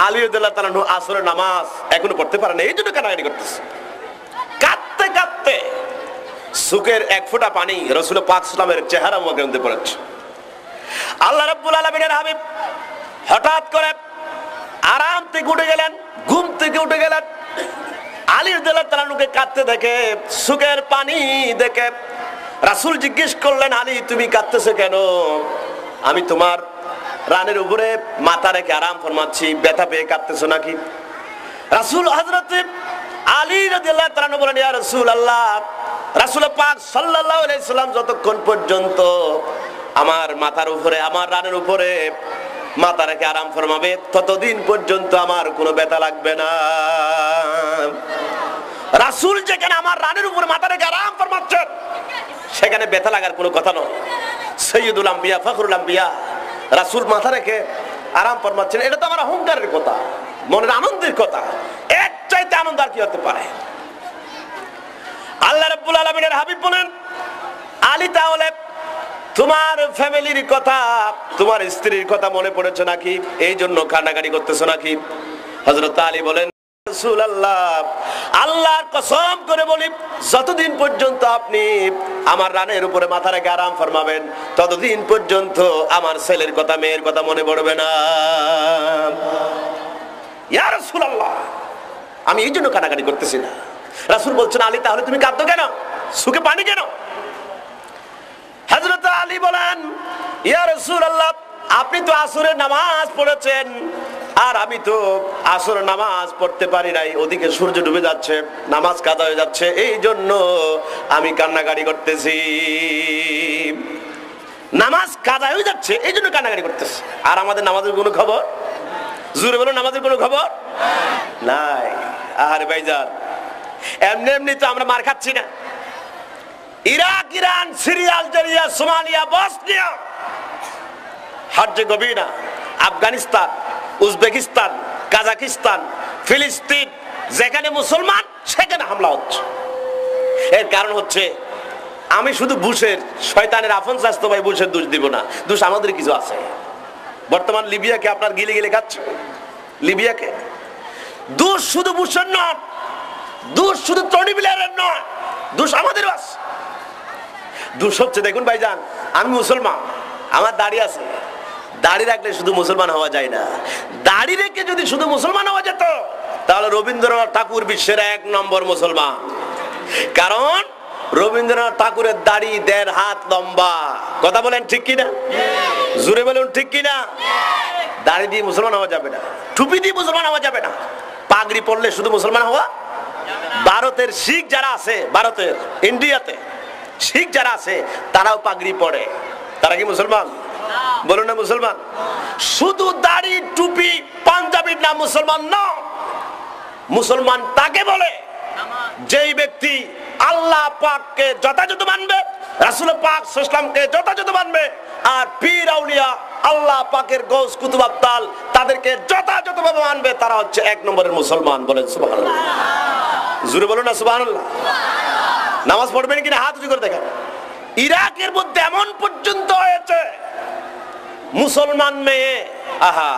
আলী রাদিয়াল্লাহু তাআলা আসরের নামাজ এখনো পড়তে পারে না, এই জন্য কান্নাকাটি করতেছে। কাঁদতে কাঁদতে সুকের এক ফোঁটা পানি রাসূল পাক সাল্লাল্লাহু আলাইহি ওয়াসাল্লামের চেহারা মুবারকে পড়েছে। আল্লাহ রাব্বুল আলামিনের হাবিব হঠাৎ করে আরাম থেকে উঠে গেলেন, ঘুম থেকে উঠে গেলেন। আলী রাদিয়াল্লাহু তাআলা নুকে কাঁদতে দেখে, সুকের পানি দেখে রাসূল জিজ্ঞেস করলেন আলী তুমি কাঁদতেছো কেন? আমি তোমার রানের উপরে মাথা রেখে আরাম ফরমাচ্ছি, ব্যথা পেয়ে কাঁদতেছো নাকি? রাসূল হযরত আলী রাদিয়াল্লাহু তাআলা বলেন ইয়া রাসূলুল্লাহ, রাসূল পাক সাল্লাল্লাহু আলাইহি সাল্লাম যতক্ষণ পর্যন্ত আমার মাথার উপরে আমার রানের উপরে মাথা রেখে আরাম ফরমাবে ততদিন পর্যন্ত আমার কোনো ব্যথা লাগবে না। রাসূল যেখানে আমার রানের উপরে মাথা রেখে আরাম ফরমাচ্ছেন সেখানে ব্যথা লাগার কোনো কথা নয়। সাইয়্যিদুল আম্বিয়া ফখরুল আম্বিয়া রাসূল মাথা রেখে আরাম ফরমাচ্ছেন, এটা তো আমার অহংকারের কথা, মনের আনন্দের কথা। এর চাইতে আনন্দ আর কি হতে পারে? আল্লাহ রাব্বুল আলামিনের হাবিব বলেন আলী তাহলে তোমার ফ্যামিলির কথা, তোমার স্ত্রীর কথা মনে পড়েছে নাকি? এই জন্য কান্নাকাটি করতেছো নাকি? হযরত আলী বলেন রাসূলুল্লাহ, আল্লাহর কসম করে বলি যতদিন পর্যন্ত আপনি আমার রানের উপরে মাথা রেখে আরাম ফরমাবেন ততদিন পর্যন্ত আমার ছেলের কথা মেয়ের কথা মনে পড়বে না। ইয়া রাসূলুল্লাহ, আমি এই জন্য কান্নাকাটি করতেছি না। রাসূল বলছেন আলী তাহলে তুমি কাঁদছো কেন? সুকে পানি কেন? হযরত আলী বলেন ইয়া রাসূলুল্লাহ, আপনি তো আসরের নামাজ পড়েছেন আর আমি তো আসরের নামাজ পড়তে পারি নাই, ওদিকে সূর্য ডুবে যাচ্ছে, নামাজ কাজা হয়ে যাচ্ছে, এই জন্য আমি কান্নাকাটি করতেছি। নামাজ কাজা হয়ে যাচ্ছে এই জন্য কান্নাকাটি করতেছি। আর আমাদের নামাজের কোনো খবর? জোরে বলো, নামাজের কোনো খবর নাই। আরে ভাইজান, এমনি এমনি তো আমরা মার খাচ্ছি না। Iraq, Iran, Syria, Algeria, Somalia, Bosnia, Herzegovina, Afghanistan, Uzbekistan, Kazakhstan, ফিলিস্তিন, যেখানে মুসলমান সেখানে হামলা হচ্ছে। এর কারণ হচ্ছে আমি শুধু বুশের শয়তানের আফন স্বাস্থ্য ভাই বুশের দোষ দিব না, দোষ আমাদের কিছু আছে। বর্তমান লিবিয়াকে আপনার গিলে গিলে খাচ্ছে। লিবিয়াকে দোষ শুধু বুশের নয়, দোষ শুধু টনি ব্লেয়ারের নয়, দোষ আমাদেরও আছে। দোষ হচ্ছে দেখুন ভাইজান, আমি মুসলমান, আমার দাড়ি আছে, দাড়ি রাখলে শুধু মুসলমান হওয়া যায় না। দাড়ি রেখে যদি শুধু মুসলমান হওয়া যেত তাহলে রবীন্দ্রনাথ ঠাকুর বিশ্বের 1 নম্বর মুসলমান। কারণ রবীন্দ্রনাথ ঠাকুরের দাড়ি 1.5 হাত লম্বা। কথা বলেন ঠিক কিনা? জোরে বলুন ঠিক কিনা? দাড়ি দিয়ে মুসলমান হওয়া যাবে না, টুপি দিয়ে মুসলমান হওয়া যাবে না, পাগড়ি পরলে শুধু মুসলমান হওয়া। ভারতের শিখ যারা আছে, ভারতের ইন্ডিয়াতে শিখ যারা আছে তারাও পাগড়ি পরে, তারা কি মুসলমান? বলুন না মুসলমান। শুধু দাড়ি টুপি পাঞ্জাবির নাম মুসলমান না। মুসলমান তাকে বলে যেই ব্যক্তি আল্লাহ পাককে যথাযথ মানবে, রাসূল পাক সাল্লাল্লাহু আলাইহি ওয়াসাল্লামকে যথাযথ মানবে, আর পীর আউলিয়া আল্লাহ পাকের গৌস কুতুব আবদাল তাদেরকে যথাযথভাবে মানবে, তারা হচ্ছে এক নম্বরের মুসলমান। বলেন সুবহানাল্লাহ। জোরে বলুন না সুবহানাল্লাহ। নামাজ পড়বেন কিনা হাত উঁচু করে দেখেন। ইরাকের মধ্যে এমন পর্যন্ত হয়েছে মুসলমান মেয়ে, আহা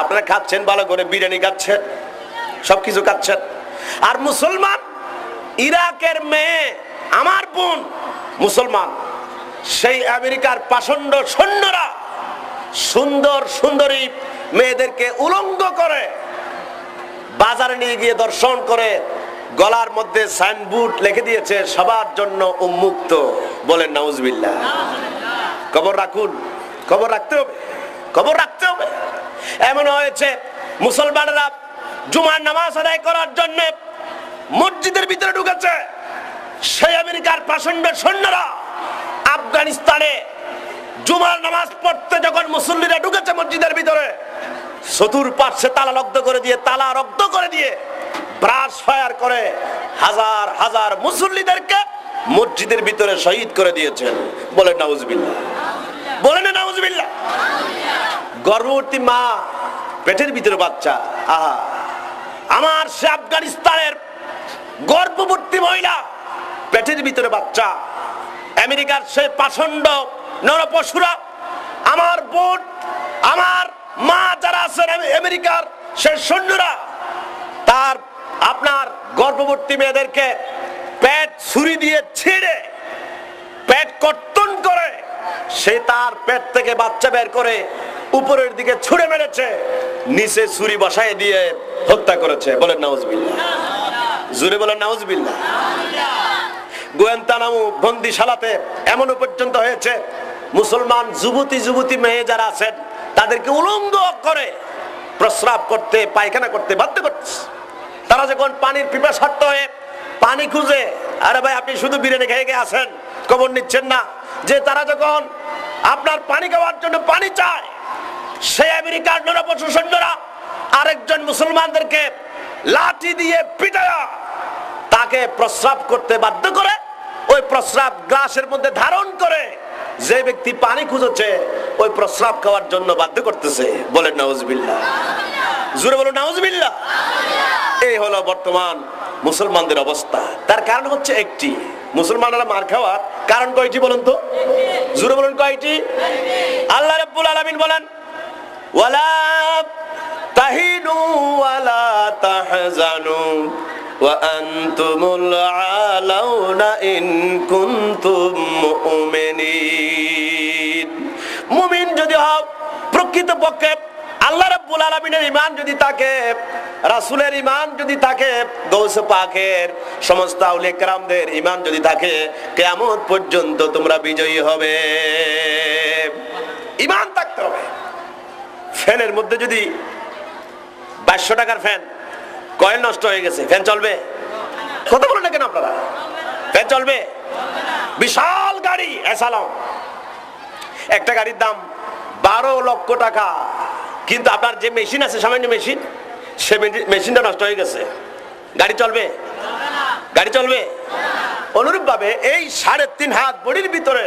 আপনারা খাচ্ছেন ভালো করে, বিরিয়ানি খাচ্ছেন, সবকিছু খাচ্ছেন, আর মুসলমান ইরাকের মেয়ে আমার বোন মুসলমান, সেই আমেরিকার পাষণ্ড সৈন্যরা সুন্দর সুন্দরী মেয়েদেরকে উলঙ্গ করে বাজারে নিয়ে গিয়ে দর্শন করে গলার মধ্যে সাইনবোর্ড লিখে দিয়েছে সবার জন্য উন্মুক্ত। বলেন নাউজুবিল্লাহ। খবর রাখুন, খবর রাখতে হবে, খবর রাখতে হবে। এমন হয়েছে মুসলমানরা জুমার নামাজ আদায় করার জন্য মসজিদের ভিতরে ঢুকেছে, সেই আমেরিকার পাষণ্ড সৈন্যরা আফগানিস্তানে জুমার নামাজ পড়তে যখন মুসল্লিরা ঢুকেছে মসজিদের ভিতরে, চতুর্পার্শ্বে তালা রক্ত করে দিয়ে ব্রাশ ফায়ার করে হাজার হাজার মুসল্লিদেরকে মসজিদের ভিতরে শহীদ করে দিয়েছেন। বলেন নাউজুবিল্লাহ, বলেন নাউজুবিল্লাহ। গর্ভবতী মা, পেটের ভিতরে বাচ্চা, আহা আমার সে আফগানিস্তানের গর্ভবতী মহিলা, পেটের ভিতরে বাচ্চা, আমেরিকার সে পাষণ্ড নরপশুরা, আমার বোন, আমার মা যারা আছেন আমেরিকার সে সৈন্যরা, তার আপনার গর্ভবতী মেয়েদেরকে পেট ছুরি দিয়ে ছিঁড়ে পেট কর্তন করে সে তার পেট থেকে বাচ্চা বের করে উপরের দিকে ছুঁড়ে মেরেছে, নিচে ছুরি বসায় দিয়ে হত্যা করেছে। বলেন নাউজুবিল্লাহ, জোরে বলেন নাউজুবিল্লাহ। গুয়ান্তানামো বন্দিশালাতে এমনও পর্যন্ত হয়েছে মুসলমান যুবতী মেয়ে যারা আছেন তাদেরকে উলঙ্গ করে প্রস্রাব করতে, পায়খানা করতে বাধ্য করছে। তারা যখন পানির পিপাসার্ত হয়ে পানি খুঁজে, আরে ভাই আপনি শুধু বিরিয়ানি খেয়ে আসেন, খবর নিচ্ছেন না যে তারা যখন আপনার পানি খাওয়ার জন্য পানি চায়, সেই আমেরিকার নরপশু সৈন্যরা আরেকজন মুসলমানদেরকে লাঠি দিয়ে পিটায়া তাকে প্রস্রাব করতে বাধ্য করে, ওই প্রস্রাব গ্লাসের মধ্যে ধারণ করে যে ব্যক্তি পানি খুঁজেছে ওই প্রস্রাব খাওয়ার জন্য বাধ্য করতেছে। বলেন নাউজুবিল্লাহ, জোরে বলুন নাউজুবিল্লাহ। এই হলো বর্তমান মুসলমানদের অবস্থা। তার কারণ হচ্ছে একটি, মুসলমানরা মার খাওয়ার কারণ কয়টি বলুন তো? জোরে বলুন কয়টি? আল্লাহ রাব্বুল আলামিন বলেন, ওয়ালা তাহিনু ওয়ালা তাহজানু ওয়া আনতুমুল আলাউনা ইন কুনতুম মুমিনিন। মুমিন যদি হও, প্রকৃতপক্ষে আল্লাহ রাব্বুল আলামিনের ঈমান যদি থাকে, রাসূলের ঈমান যদি থাকে, গৌসে পাকের সমস্ত আউলিয়া কেরামদের ঈমান যদি থাকে, কিয়ামত পর্যন্ত তোমরা বিজয়ী হবে। ঈমান থাকতে হবে। ফ্যানের মধ্যে যদি 2200 টাকার ফ্যান, কয়েল নষ্ট হয়ে গেছে, ফ্যান চলবে? কথা বলেন না কেন আপনারা? ফ্যান চলবে? বিশাল গাড়ি এসালাম, একটা গাড়ির দাম 12 লক্ষ টাকা, কিন্তু আপনার যে মেশিন আছে, সামান্য মেশিন, সে মেশিনটা নষ্ট হয়ে গেছে, গাড়ি চলবে? গাড়ি চলবে? অনুরূপ ভাবে এই 3.5 হাত বডির ভিতরে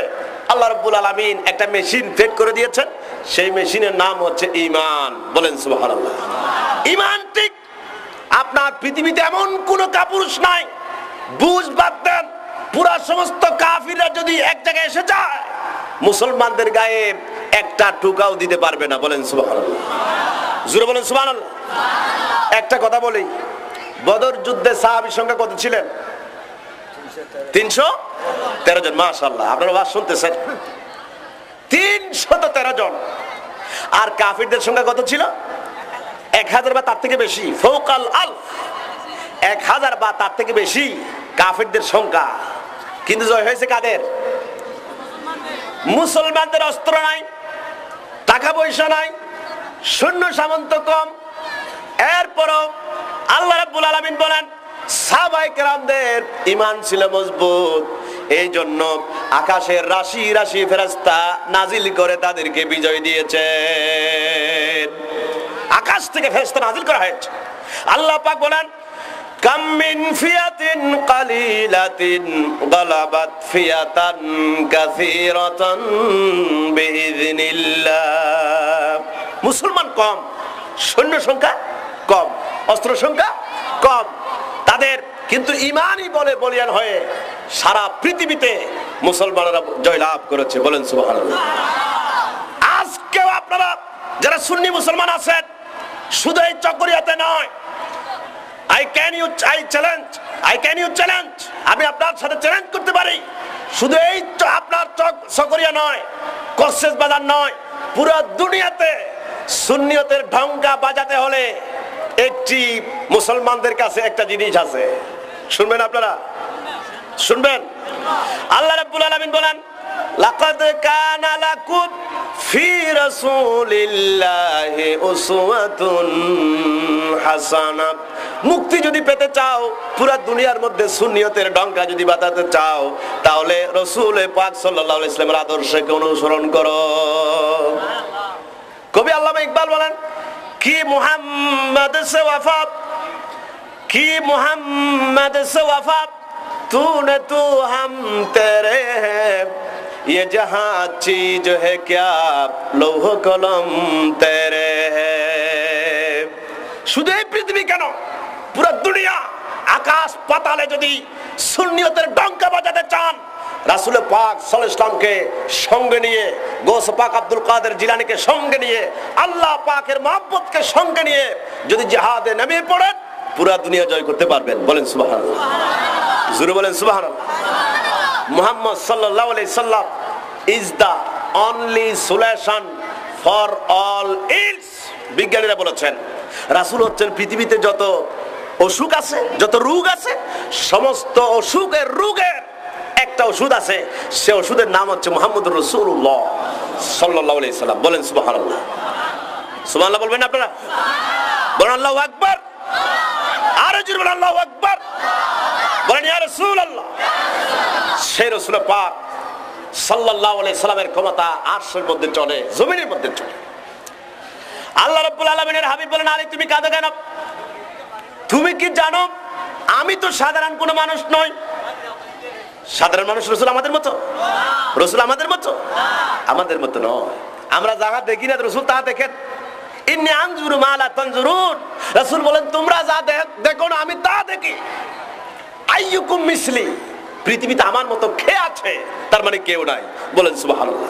আল্লাহ রাব্বুল আলামিন একটা মেশিন ফিট করে দিয়েছেন, সেই মেশিনের নাম হচ্ছে ঈমান। বলেন সুবহানাল্লাহ। ঈমান ঠিক আপনার পৃথিবীতে এমন কোন কাপুরুষ নাই, বুঝ বাদ দেন, পুরা সমস্ত কাফিররা যদি এক জায়গায় এসে যায় মুসলমানদের গায়ে একটা টুকাও দিতে পারবে না। বলেন সুবহানাল্লাহ, জোরে বলেন সুবহানাল্লাহ। একটা কথা বলি, বদর যুদ্ধে সাহাবীর সংখ্যা কত ছিলেন? 313 জন। মাশাআল্লাহ, আপনারা ওয়াজ শুনতেছেন। 313 জন। আর কাফিরদের সংখ্যা কত ছিল? 1000 বা তার থেকে বেশি। ফাওকাল আলফ, 1000 বা তার থেকে বেশি কাফিরদের সংখ্যা। কিন্তু জয় হয়েছে কাদের? মুসলমানদের। অস্ত্র নাই, টাকা পয়সা নাই, সৈন্য সামন্ত কম, এরপরও আল্লাহ রাব্বুল আলামিন বলেন সাহাবায়ে কেরামদের ঈমান ছিল মজবুত, এই জন্য আকাশের রাশি রাশি ফেরেশতা নাজিল করে তাদেরকে বিজয় দিয়েছেন। আকাশ থেকে ফেরেশতা নাজিল করা হয়েছে। আল্লাহ পাক বলেন কাম মিন ফিয়াতিন কালিলাতিন গালাবাত ফিয়াতান কাসীরাতান বিইذনিল্লাহ। মুসলমান কম, সৈন্য সংখ্যা কম, অস্ত্র সংখ্যা কম, তাদের কিন্তু ঈমানই বলে বলিয়ান হয়ে সারা পৃথিবীতে মুসলমানরা জয়লাভ করেছে। বলেন সুবহানাল্লাহ। আজকেও আপনারা যারা সুন্নি মুসলমান আছেন, শুধু এই চকরিয়াতে নয়, আমি আপনার সাথে চ্যালেঞ্জ করতে পারি, শুধু এই আপনার চকরিয়া নয়, কক্সেস বাজার নয়, পুরো দুনিয়াতে সুন্নিয়তের ঢঙ্কা বাজাতে হলে একটি মুসলমানদের কাছে একটা জিনিস আছে, শুনবেন আপনারা, শুনবেন। আল্লাহ রাব্বুল আলামিন বলেন লাকাদ কানা লাকুম ফি রাসূলিল্লাহি উসওয়াতুন হাসানাহ। মুক্তি যদি পেতে চাও, পুরো দুনিয়ার মধ্যে সুন্নিয়তের ডঙ্কা যদি বাজাতে চাও, তাহলে রাসূল পাক সাল্লাল্লাহু আলাইহি ওয়াসাল্লামের আদর্শকে অনুসরণ করো। কবি আল্লামা ইকবাল বলেন কি মুহাম্মদ সে ওয়াফা, কি মুহাম্মদ সে ওয়াফা तूने तू हम तेरे हैं, ये जहां चीज है क्या लौह कलम तेरे हैं। শুধু এই পৃথিবী কেন, পুরো দুনিয়া আকাশ পাতালে যদি সুন্নিয়তের ডঙ্কা বাজাতে চান, রাসূল পাক সাল্লাল্লাহু আলাইহি ওয়াসাল্লামকে সঙ্গে নিয়ে, গৌস পাক আব্দুল কাদের জিলানীকে সঙ্গে নিয়ে, আল্লাহ পাকের মহব্বতকে সঙ্গে নিয়ে যদি জিহাদে নেমে পড়েন, পুরো দুনিয়া জয় করতে পারবেন। বলেন সুবহানাল্লাহ, জোরে বলেন সুবহানাল্লাহ। মুহাম্মদ সাল্লাল্লাহু আলাইহি সাল্লাম is the only solution for all ills. বিজ্ঞানীরা বলেছেন রাসূল হচ্ছেন পৃথিবীতে যত অসুখ আছে, যত রোগ আছে, সমস্ত অসুখের রোগের একটা ওষুধ আছে, সে ওষুধের নাম হচ্ছে মুহাম্মদুর রাসূলুল্লাহ সাল্লাল্লাহু আলাইহি সাল্লাম। বলেন সুবহানাল্লাহ। সুবহানাল্লাহ বলবেন আপনারা, বলেন আল্লাহু আকবার, আর জোরে বলেন আল্লাহু আকবার, বলেন ইয়া রাসূলুল্লাহ। সেই রাসূল পাক সাল্লাল্লাহু আলাইহি সাল্লামের ক্ষমতা আরশের মধ্যে চলে, জমিনের মধ্যে চলে। আল্লাহ রাব্বুল আলামিনের হাবিব বলেন আলী তুমি কাঁদো কেন? তুমি কি জানো আমি তো সাধারণ কোনো মানুষ নই। সাধারণ মানুষ রাসূল আমাদের মতো? রাসূল আমাদের মতো? আমাদের মতো নয়। আমরা যা দেখি না রাসূল তা দেখেন। ইন্নী আনজুরু মা লা তানজুরুন। রাসূল বলেন তোমরা যা দেখো না আমি তা দেখি। আইয়ুকুম মিসলি, পৃথিবীতে আমার মতো কে আছে? তার মানে কেউ নাই। বলেন সুবহানাল্লাহ।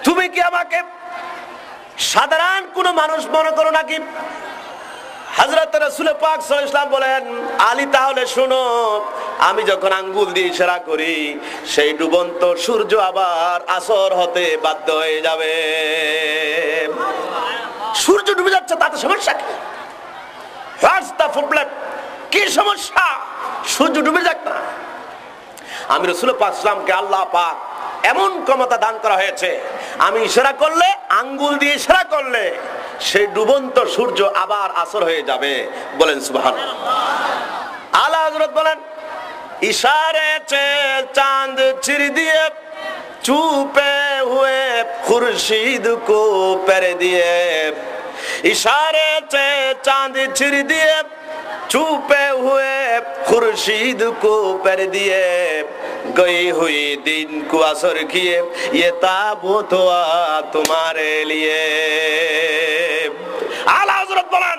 তুমি কি আমাকে সাধারণ কোন মানুষ মনে করো নাকি? হযরত রাসূল পাক সাল্লাল্লাহু আলাইহি ওয়াসাল্লাম বলেন আলী তাহলে শোনো, আমি যখন আঙ্গুল দিয়ে ইশারা করি, সেই ডুবন্ত সূর্য আবার আসর হতে বাধ্য হয়ে যাবে। সূর্য ডুবে যাচ্ছে, তাতে সমস্যা কি? What's the problem? কি সমস্যা? সূর্য ডুবে যাক না। আমি রাসূল পাক সাল্লাল্লাহু আলাইহি ওয়াসাল্লামকে আল্লাহ পাক এমন ক্ষমতা দান করা হয়েছে, আমি ইশারা করলে, আঙ্গুল দিয়ে ইশারা করলে সেই ডুবন্ত সূর্য আবার আসর হয়ে যাবে। বলেন সুবহানাল্লাহ। আলা হযরত বলেন ইশারে চে চাঁদ চির দিয়ে চুপে হুয়ে খুরশিদ কো পের দিয়ে। ইশারে চে চাঁদ চির দিয়ে চুপে হুয়ে খুরশিদ কো পের দিয়ে। गई हुई दिन को असर किए ये ताबूत तुम्हारे लिए। আলা হযরত বলেন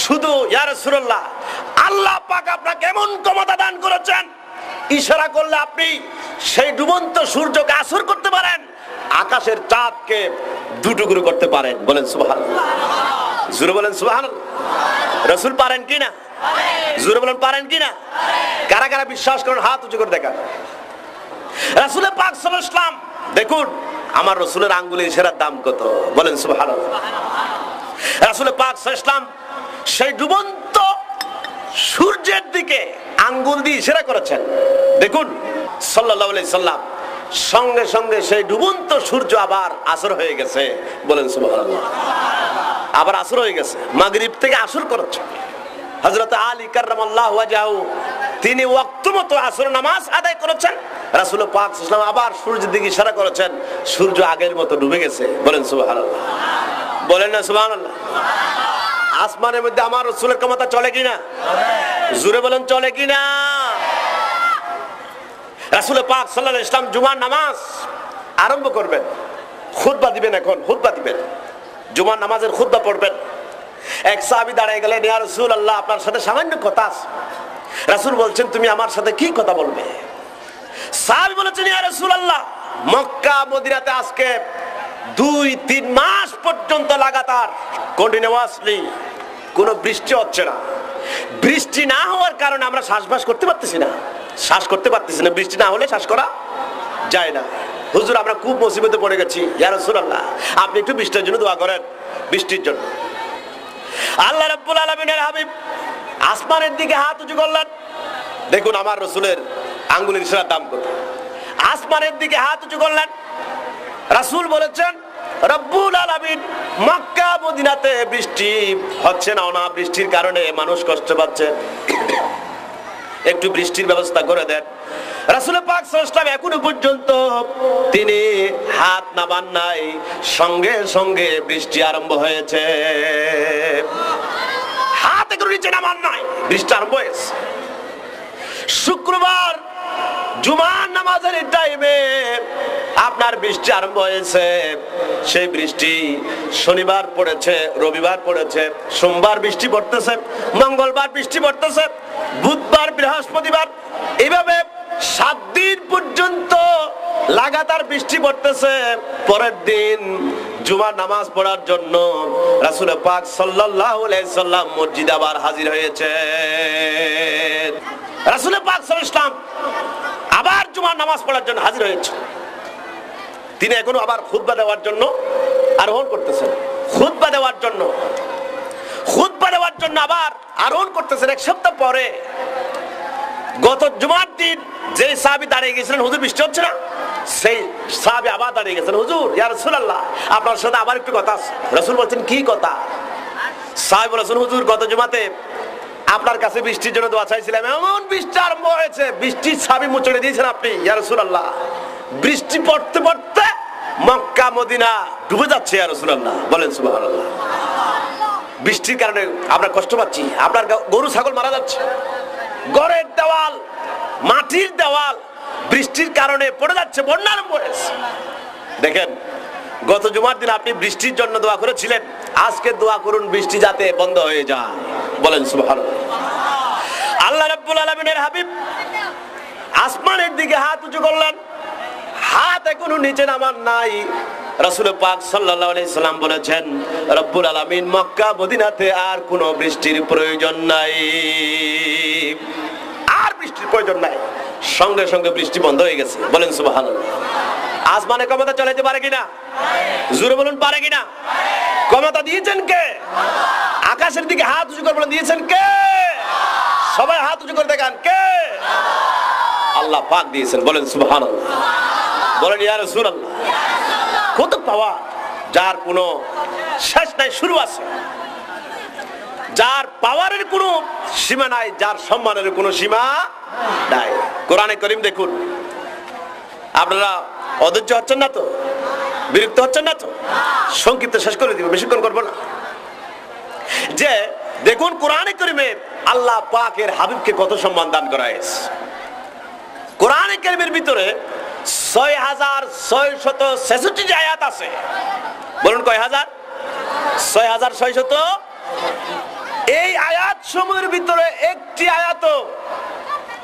শুধু ইয়া রাসূলুল্লাহ, আল্লাহ পাক আপনাকে এমন ক্ষমতা দান করেছেন, ইশারা করলে আপনি সেই ডুবন্ত সূর্যকে আসর করতে পারেন, আকাশের চাঁদকে দুটুকরো করতে পারেন। বলেন সুবহানাল্লাহ, জোরে বলেন সুবহানাল্লাহ। রাসূল পারেন কি না? জোরে বলেন পারেন কি না? কারা কারা বিশ্বাস করেন হাত উঁচু করে দেখান। রাসূল পাক সাল্লাল্লাহু আলাইহি ওয়াসাল্লাম দেখুন আমার রাসূলের আঙ্গুলের ইশারার দাম কত। বলেন সুবহানাল্লাহ। রাসূল পাক সাল্লাল্লাহু আলাইহি ওয়াসাল্লাম সেই ডুবন্ত সূর্যের দিকে আঙ্গুল দিয়ে ইশারা করেছেন। দেখুন সাল্লাল্লাহু আলাইহি ওয়াসাল্লাম সঙ্গে সঙ্গে সেই ডুবন্ত সূর্য আবার আসর হয়ে গেছে। বলেন সুবহানাল্লাহ। আবার আসর হয়ে গেছে, মাগরিব থেকে আসর করেছে। হযরত আলী কাররামাল্লাহু ওয়াজহাহু তিনি ওয়াক্ত মতো আসর নামাজ আদায় করেছেন। রাসূল পাক সাল্লাল্লাহু আলাইহি ওয়াসাল্লাম আবার সূর্যের দিকে ইশারা করেছেন, সূর্য আগের মতো ডুবে গেছে। বলেন সুবহানাল্লাহ, বলেন না সুবহানাল্লাহ। আসমানের মধ্যে আমার রাসূলের ক্ষমতা চলে কিনা? জোরে বলেন চলে কিনা? রাসূল পাক সাল্লাল্লাহু আলাইহি ওয়াসাল্লাম জুমার নামাজ আরম্ভ করবেন, খুতবা দিবেন। এখন খুতবা দিবেন, জুমার নামাজের খুতবা পড়বেন। এক সাহাবী দাঁড়িয়ে গেলেন, ইয়া রাসূলুল্লাহ আপনার সাথে সামান্য কথা আছে। রাসূল বলছেন, তুমি আমার সাথে কি কথা বলবে? সাহাবী বলেছেন, ইয়া রাসূলুল্লাহ মক্কা মদিনাতে আজকে 2-3 মাস পর্যন্ত লাগাতার কন্টিনিউয়াসলি কোনো বৃষ্টি হচ্ছে না। বৃষ্টি না হওয়ার কারণে আমরা শ্বাসবাস করতে পারতেছি না, শ্বাস করতে পারতেছি না। বৃষ্টি না হলে শ্বাস করা যায় না। হুজুর আমরা খুব মুসিবতে পড়ে গেছি, ইয়া রাসূলুল্লাহ আপনি একটু বৃষ্টির জন্য দোয়া করেন, বৃষ্টির জন্য। আল্লাহ রাব্বুল আলামিনের হাবিব আসমানের দিকে হাত উঁচু করলেন। দেখুন আমার রাসূলের আঙ্গুলের ইশারার দাম কত। আসমানের দিকে হাত উঁচু করলেন। রাসূল বলেছেন, রব্বুল আলামিন মক্কা মদিনাতে বৃষ্টি হচ্ছে না, অনাবৃষ্টির কারণে মানুষ কষ্ট পাচ্ছে, একটু বৃষ্টির ব্যবস্থা করে দেন। রাসূল পাক সাল্লাল্লাহু আলাইহি ওয়াসাল্লাম এখনো পর্যন্ত তিনি হাত নামান নাই, সঙ্গে সঙ্গে বৃষ্টি আরম্ভ হয়েছে। হাত এখনো নিচে নামান নাই, বৃষ্টি আরম্ভ হয়েছে। শুক্রবার জুমার নামাজের টাইমে আপনার বৃষ্টি আরম্ভ হয়েছে। সেই বৃষ্টি শনিবার পড়েছে, রবিবার পড়েছে, সোমবার বৃষ্টি পড়তেছে, মঙ্গলবার বৃষ্টি পড়তেছে, বুধবার বৃহস্পতিবার, এইভাবে 7 দিন পর্যন্ত লাগাতার বৃষ্টি পড়তেছে। পরের দিন জুমার নামাজ পড়ার জন্য রাসূল পাক সাল্লাল্লাহু আলাইহি সাল্লাম মসজিদে আবার হাজির হয়েছে। রাসূল পাক সাল্লাল্লাহু আলাইহি সাল্লাম আবার জুমার নামাজ পড়ার জন্য হাজির হয়েছে। তিনি এখনো আবার খুতবা দেওয়ার জন্য আরোহণ করতেছেন, খুতবা দেওয়ার জন্য আবার আরোহণ করতেছেন। 1 সপ্তাহ পরে গত জুমার দিন যে সাহাবী দাঁড়িয়ে গেছিলেন, হুজুর বৃষ্টি হচ্ছে না, সেই সাহাবী আবার দাঁড়িয়ে গেছেন, হুজুর ইয়া রাসূলুল্লাহ আপনার সাথে আবার একটু কথা আছে। রাসূল বলছেন, কি কথা? সাহাবী বলেছেন, হুজুর গত জুমাতে আপনার কাছে বৃষ্টির জন্য দোয়া চাইছিলাম, এমন বৃষ্টি আরম্ভ হয়েছে, বৃষ্টির ছাবি মুচড়ে দিয়েছেন আপনি ইয়া রাসূলুল্লাহ। বৃষ্টি পড়তে পড়তে মক্কা মদিনা ডুবে যাচ্ছে ইয়া রাসূলুল্লাহ। বলেন সুবহানাল্লাহ। বৃষ্টির কারণে আমরা কষ্ট পাচ্ছি, আপনার গরু ছাগল মারা যাচ্ছে, ঘরের দেওয়াল, মাটির দেওয়াল বৃষ্টির কারণে পড়ে যাচ্ছে, বন্যা আরম্ভ হয়েছে। দেখেন গত জুমার দিন আপনি বৃষ্টির জন্য দোয়া করেছিলেন, আজকে দোয়া করুন বৃষ্টি যাতে বন্ধ হয়ে যায়। বলেন সুবহানাল্লাহ। আল্লাহ রাব্বুল আলামিনের হাবিব আসমানের দিকে হাত উঁচু করলেন, হাত এখনো নিচে নামান নাই। রাসূল পাক সাল্লাল্লাহু আলাইহি সাল্লাম বলেছেন, রব্বুল আলামিন মক্কা মদিনাতে আর কোনো বৃষ্টির প্রয়োজন নাই, আর বৃষ্টির প্রয়োজন নাই। সঙ্গে সঙ্গে বৃষ্টি বন্ধ হয়ে গেছে। বলেন সুবহানাল্লাহ। আসমানে ক্ষমতা চালাতে পারে কিনা? জোরে বলুন পারে কিনা? ক্ষমতা দিয়েছেন কে? আকাশের দিকে হাত উঁচু করে বলেন, দিয়েছেন কে? সবাই হাত উঁচু করে দেখান, কে? আল্লাহ পাক দিয়েছেন। বলেন সুবহানাল্লাহ। বলেন ইয়া রাসূলুল্লাহ। কত পাওয়ার, যার কোনো শেষ নাই, শুরু আছে, যার পাওয়ারের কোনো সীমা নাই, যার সম্মানের কোনো সীমা নাই। কোরআনে কারীম দেখুন, আপনারা অধৈর্য হচ্ছেন না তো? বিরক্ত হচ্ছেন না তো? সংক্ষিপ্ত শেষ করে দিব, বেশিক্ষণ করবো না। যে দেখুন কোরআনে কারীমে আল্লাহ পাকের হাবিবকে কত সম্মান দান করা হয়েছে। কোরআনে কারীমের ভিতরে 6666 যে আয়াত আছে, বলুন কয় হাজার? 6600। এই আয়াত সমূহের ভিতরে একটি আয়াত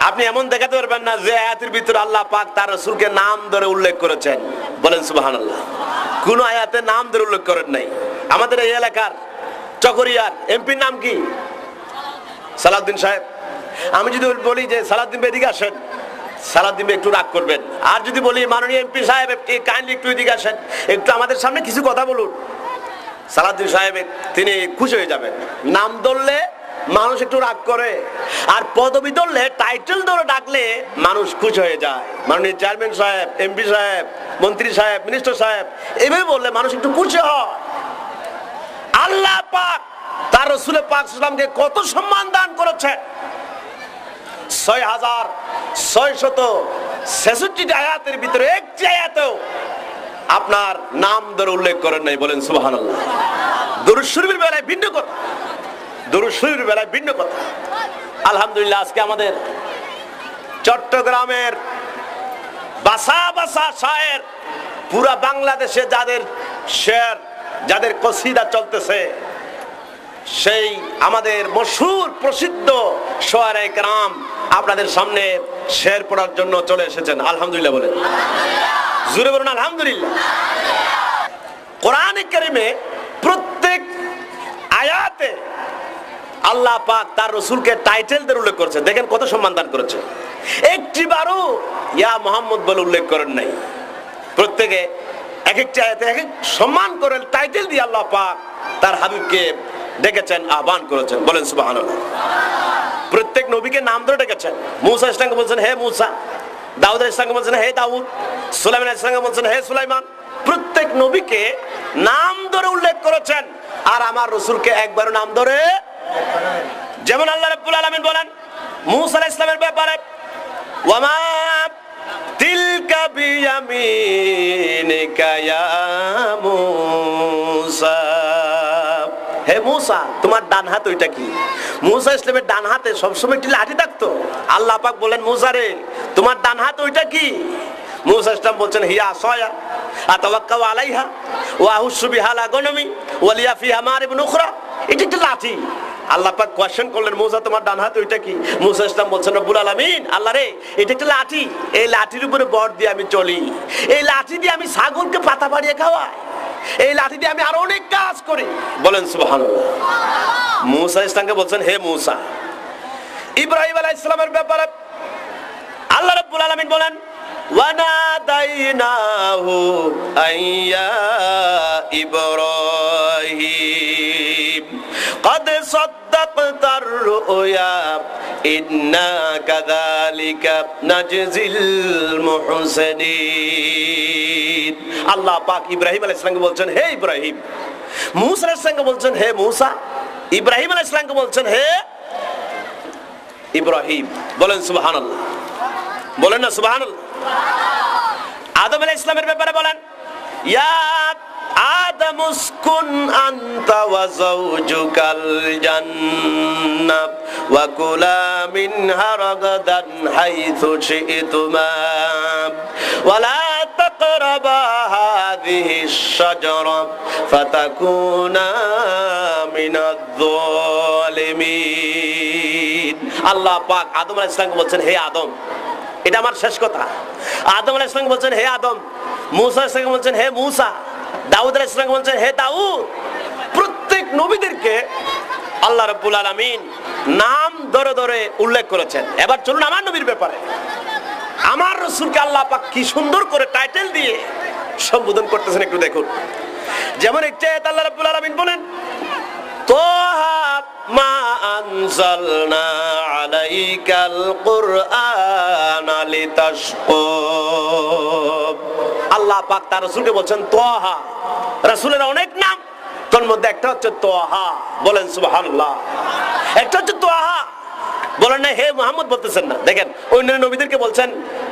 আপনি এমন দেখাতে পারবেন না যে আয়াতের ভিতরে আল্লাহ পাক তার রাসূলকে নাম ধরে উল্লেখ করেছেন। বলেন সুবহানাল্লাহ। কোন আয়াতে নাম ধরে উল্লেখ করেন নাই। আমাদের এই এলাকার চকরিয়ার এমপির নাম কি? সালাউদ্দিন সাহেব। আমি যদি বলি যে সালাউদ্দিন ভাই এদিকে আসেন, সালাউদ্দিন ভাই একটু রাগ করবেন। আর যদি বলি মাননীয় এমপি সাহেব কাইন্ডলি একটু এদিকে আসেন, একটু আমাদের সামনে কিছু কথা বলুন, সালাউদ্দিন সাহেব তিনি খুশি হয়ে যাবেন। নাম ধরলে মানুষ একটু রাগ করে, আর পদবি ধরলে, টাইটেল ধরে ডাকলে মানুষ খুশি হয়ে যায়। মাননীয় চেয়ারম্যান সাহেব, এমপি সাহেব, মন্ত্রী সাহেব, মিনিস্টার সাহেব, এভাবে বললে মানুষ একটু খুশি হয়। আল্লাহ পাক তার রাসূল পাক সাল্লাল্লাহু আলাইহি ওয়াসাল্লামকে কত সম্মান দান করেছেন। 6666 আয়াতের ভিতরে একটি আয়াতেও আপনার নাম ধরে উল্লেখ করেন নাই। বলেন সুবহানাল্লাহ। দুরূদ শরীফের বেলায় ভিন্ন কথা, দুরূদ শরীফের বেলায় ভিন্ন কথা। আলহামদুলিল্লাহ, আজকে আমাদের চট্টগ্রামের বাসা বাসা শায়ের, পুরা বাংলাদেশে যাদের শের, যাদের কসিদা চলতেছে, সেই আমাদের মশহুর প্রসিদ্ধ শুআরা কেরাম আপনাদের সামনে শের পড়ার জন্য চলে এসেছেন। আলহামদুলিল্লাহ বলেন, জোরে বলুন আলহামদুলিল্লাহ। কোরআনে কারিমে প্রত্যেক আয়াতে আল্লাহ পাক তার রাসূলকে টাইটেল দিয়ে উল্লেখ করেছে। দেখেন কত সম্মান দান করেছে। একটিবারও ইয়া মুহাম্মদ বলে উল্লেখ করেন নাই। প্রত্যেকে এক একটা আয়াতে এক এক সম্মান করেন, টাইটেল দিয়ে আল্লাহ পাক তার হাবিবকে ডেকেছেন, আহ্বান করেছেন। বলেন সুবহানাল্লাহ। প্রত্যেক নবীকে নাম ধরে ডেকেছেন। মূসা আলাইহিস সালামকে বলছেন হে মূসা, দাউদ আলাইহিস সালামকে বলছেন হে দাউদ, সুলাইমান আলাইহিস সালামকে বলছেন হে সুলাইমান। প্রত্যেক নবীকে নাম ধরে উল্লেখ করেছেন, আর আমার রাসূলকে একবারও নাম ধরে, যেমন আল্লাহ রাব্বুল আলামিন বলেন মূসা আলাইহিস সালামের ব্যাপারে, ওয়ামা তিলকা বিয়ামিনিকা ইয়া মূসা, হে মূসা তোমার ডান হাত ওইটা কি? মূসা ইসলামের ডান হাতে সবসময় একটি লাঠি থাকতো। আল্লাহ পাক বলেন মূসা রে তোমার ডান হাত ওইটা কি? মূসা ইসলাম বলছেন হিয়া আসায়া আতাওয়াক্কাউ আলাইহা ওয়া আহুসু বিহা আলা গনমি ওয়া লিয়া ফিহা মারিবুন উখরা, এটা একটা লাঠি। আল্লাহ পাক কোয়েশ্চেন করলেন মূসা তোমার ডান হাত ওইটা কি? মূসা ইসলাম বলছেন রব্বুল আলামিন, আল্লাহ রে এটা একটা লাঠি, এই লাঠির উপরে বর দিয়ে আমি চলি, এই লাঠি দিয়ে আমি ছাগলকে পাতা বাড়িয়ে খাওয়াই, এই লাঠি দিয়ে আমি আরো অনেক কাজ করি। বলেন সুবহানাল্লাহ। মূসা ইসলামকে বলছেন হে মূসা। ইব্রাহিম আলাইহিস সালামের ব্যাপারে আল্লাহ রাব্বুল আলামিন বলেন ওয়ানাদাইনাহু আইয়া ইব্রাহিম قد صدقت الرؤيا إنا كذلك نجزي المحسنين। আল্লাহ পাক ইব্রাহিম আলাইহিস সালামকে বলছেন হে ইব্রাহিম, মূসা আলাইহিস সালামকে বলছেন হে মূসা, ইব্রাহিম আলাইহিস সালামকে বলছেন হে ইব্রাহিম। বলেন সুবহানাল্লাহ, বলেন না সুবহানাল্লাহ। আদম আলাইহিস সালামের ব্যাপারে বলেন ইয়া আদম উসকুন আনতা ওয়া যাওজুকাল জান্নাহ ওয়া কুলা মিনহা রাগাদান হাইথু শি'তুমা ওয়া লা তাকরাবা হাযিহিশ শাজারা ফাতাকুনা মিনাজ যালিমিন। আল্লাহ পাক আদম আলাইহিস সালামকে বলছেন হে আদম, এটা আমার শেষ কথা। আদম আলাইহিস সালাম বলছেন হে আদম, মূসা আলাইহিস সালাম বলছেন হে মূসা, দাউদ আলাইহিস সালাম বলছেন হে দাউদ। প্রত্যেক নবীদেরকে আল্লাহ রাব্বুল আলামিন নাম ধরে ধরে উল্লেখ করেছেন। এবার চলুন আমার নবীর ব্যাপারে। আমার রাসূলকে আল্লাহ পাক কি সুন্দর করে টাইটেল দিয়ে সম্বোধন করতেছেন, একটু দেখুন। যেমন একটা আয়াত আল্লাহ রাব্বুল আলামিন বলেন তাহা মা আনজালনা আলাইকাল কুরআনা লিতাশকা। আল্লাহ পাক তার রাসূলকে বলছেন তাহা। রাসূলের অনেক নাম, তার মধ্যে একটা হচ্ছে তাহা। বলেন সুবহানাল্লাহ। একটা হচ্ছে তাহা, বলেন না হে মুহাম্মদ বলতেছেন না। দেখেন অন্যান্য নবীদেরকে বলছেন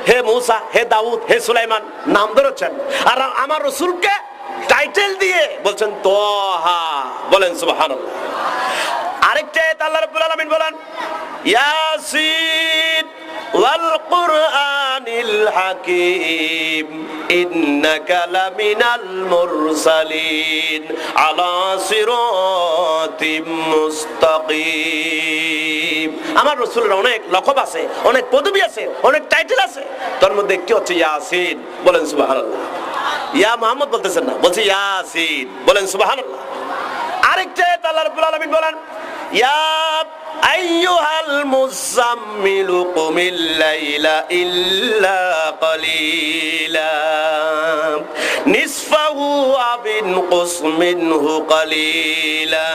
হে মূসা, হে দাউদ, হে সুলাইমান, নাম ধরেছেন। আর আমার রাসূলকে টাইটেল দিয়ে বলছেন তাহা। বলেন সুবহানাল্লাহ। আরেকটা আয়াত আল্লাহ রাব্বুল আলামিন বলেন ইয়াসিন ওয়াল কুরআনিল হাকীম ইন্নাকা লামিনাল মুরসালিন আলা সিরাতিম মুস্তাকিম। আমার রাসূলের অনেক লকব আছে, অনেক পদবি আছে, অনেক টাইটেল আছে, তার মধ্যে একটি হচ্ছে ইয়াসিন। বলেন সুবহানাল্লাহ। ইয়া মুহাম্মদ বলতেছেন না, বলছে ইয়াসিন। বলেন সুবহানাল্লাহ। আরেকটা আয়াত আল্লাহ রাব্বুল আলামিন বলেন ইয়া আইয়ুহাল মুযাম্মিলু কুমিল লাইলা ইল্লা কালিলা নিসফাহু আবিন কুস মিনহু কালিলা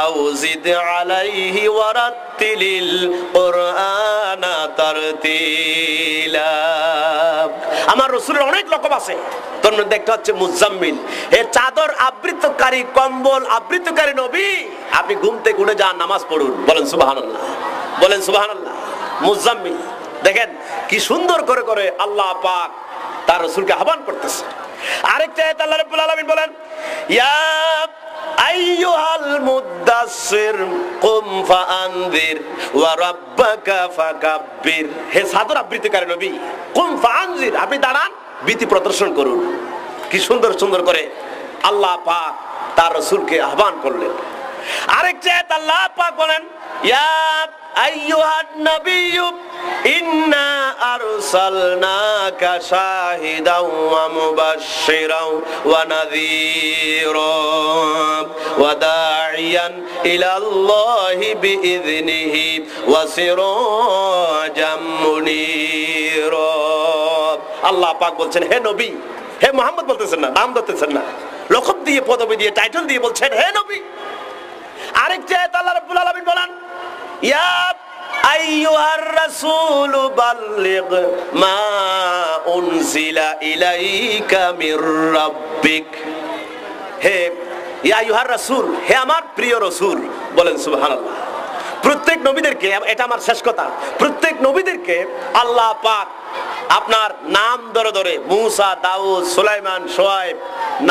আও জিদ আলাইহি ওয়ারাত্তিলিল কুরআনা তারতিলা। আমার রাসূলের অনেক লকব আছে, তোর মধ্যে একটা হচ্ছে মুজাম্মিল। এর চাদর আবৃতকারী, কম্বল আবৃতকারী নবী। আপনি ঘুম থেকে উঠে যান, নামাজ পড়ুন, বলেন সুবহানাল্লাহ, বলেন সুবহানাল্লাহ। মুজাম্মিল দেখেন কি সুন্দর করে করে আল্লাহ পাক তার রাসূলকে আহ্বান করতেছে। আরেকটা আয়াত আল্লাহ রাব্বুল আলামিন বলেন, ইয়া আইয়ুহাল মুদাসসির কুম ফাআনযির ওয়া রাব্বাকা ফাকাব্বির। হে চাদর আবৃতকারী নবী, কুম ফাআনযির, আপনি দাঁড়ান, ভীতি প্রদর্শন করুন। কি সুন্দর সুন্দর করে আল্লাহ পাক তার রাসূলকে আহ্বান করলেন। আরেকটা আয়াত আল্লাহ পাক বলেন, ইয়া আইয়ুহান নাবিয়্যু ইন্না আরসালনাকা শাহিদাও ওয়া মুবাশশিরাও ওয়া নাযীরা ওয়া দাঈয়ান ইলাল্লাহি বিইযনিহি ওয়া সিরাজাম মুনীরা। আল্লাহ পাক বলছেন, হে নবী, হে মুহাম্মদ বলতেছেন না, নাম ধরতেছেন না, লকব দিয়ে, পদবি দিয়ে, টাইটেল দিয়ে বলছেন, হে নবী। আরেকটা আয়াত আল্লাহ রাব্বুল আলামিন বলেন, ইয়া আইয়ুহার রাসূলু বাল্লিগ মা উনজিলা ইলাইকা মির রাব্বিক। হে ইয়া আইয়ুহার রাসূল, হে আমার প্রিয় রাসূল, বলেন সুবহানাল্লাহ। প্রত্যেক নবীদেরকে, এটা আমার শেষ কথা, প্রত্যেক নবীদেরকে আল্লাহ পাক আপনার নাম ধরে ধরে, মূসা, দাউদ, সুলাইমান, শোয়াইব,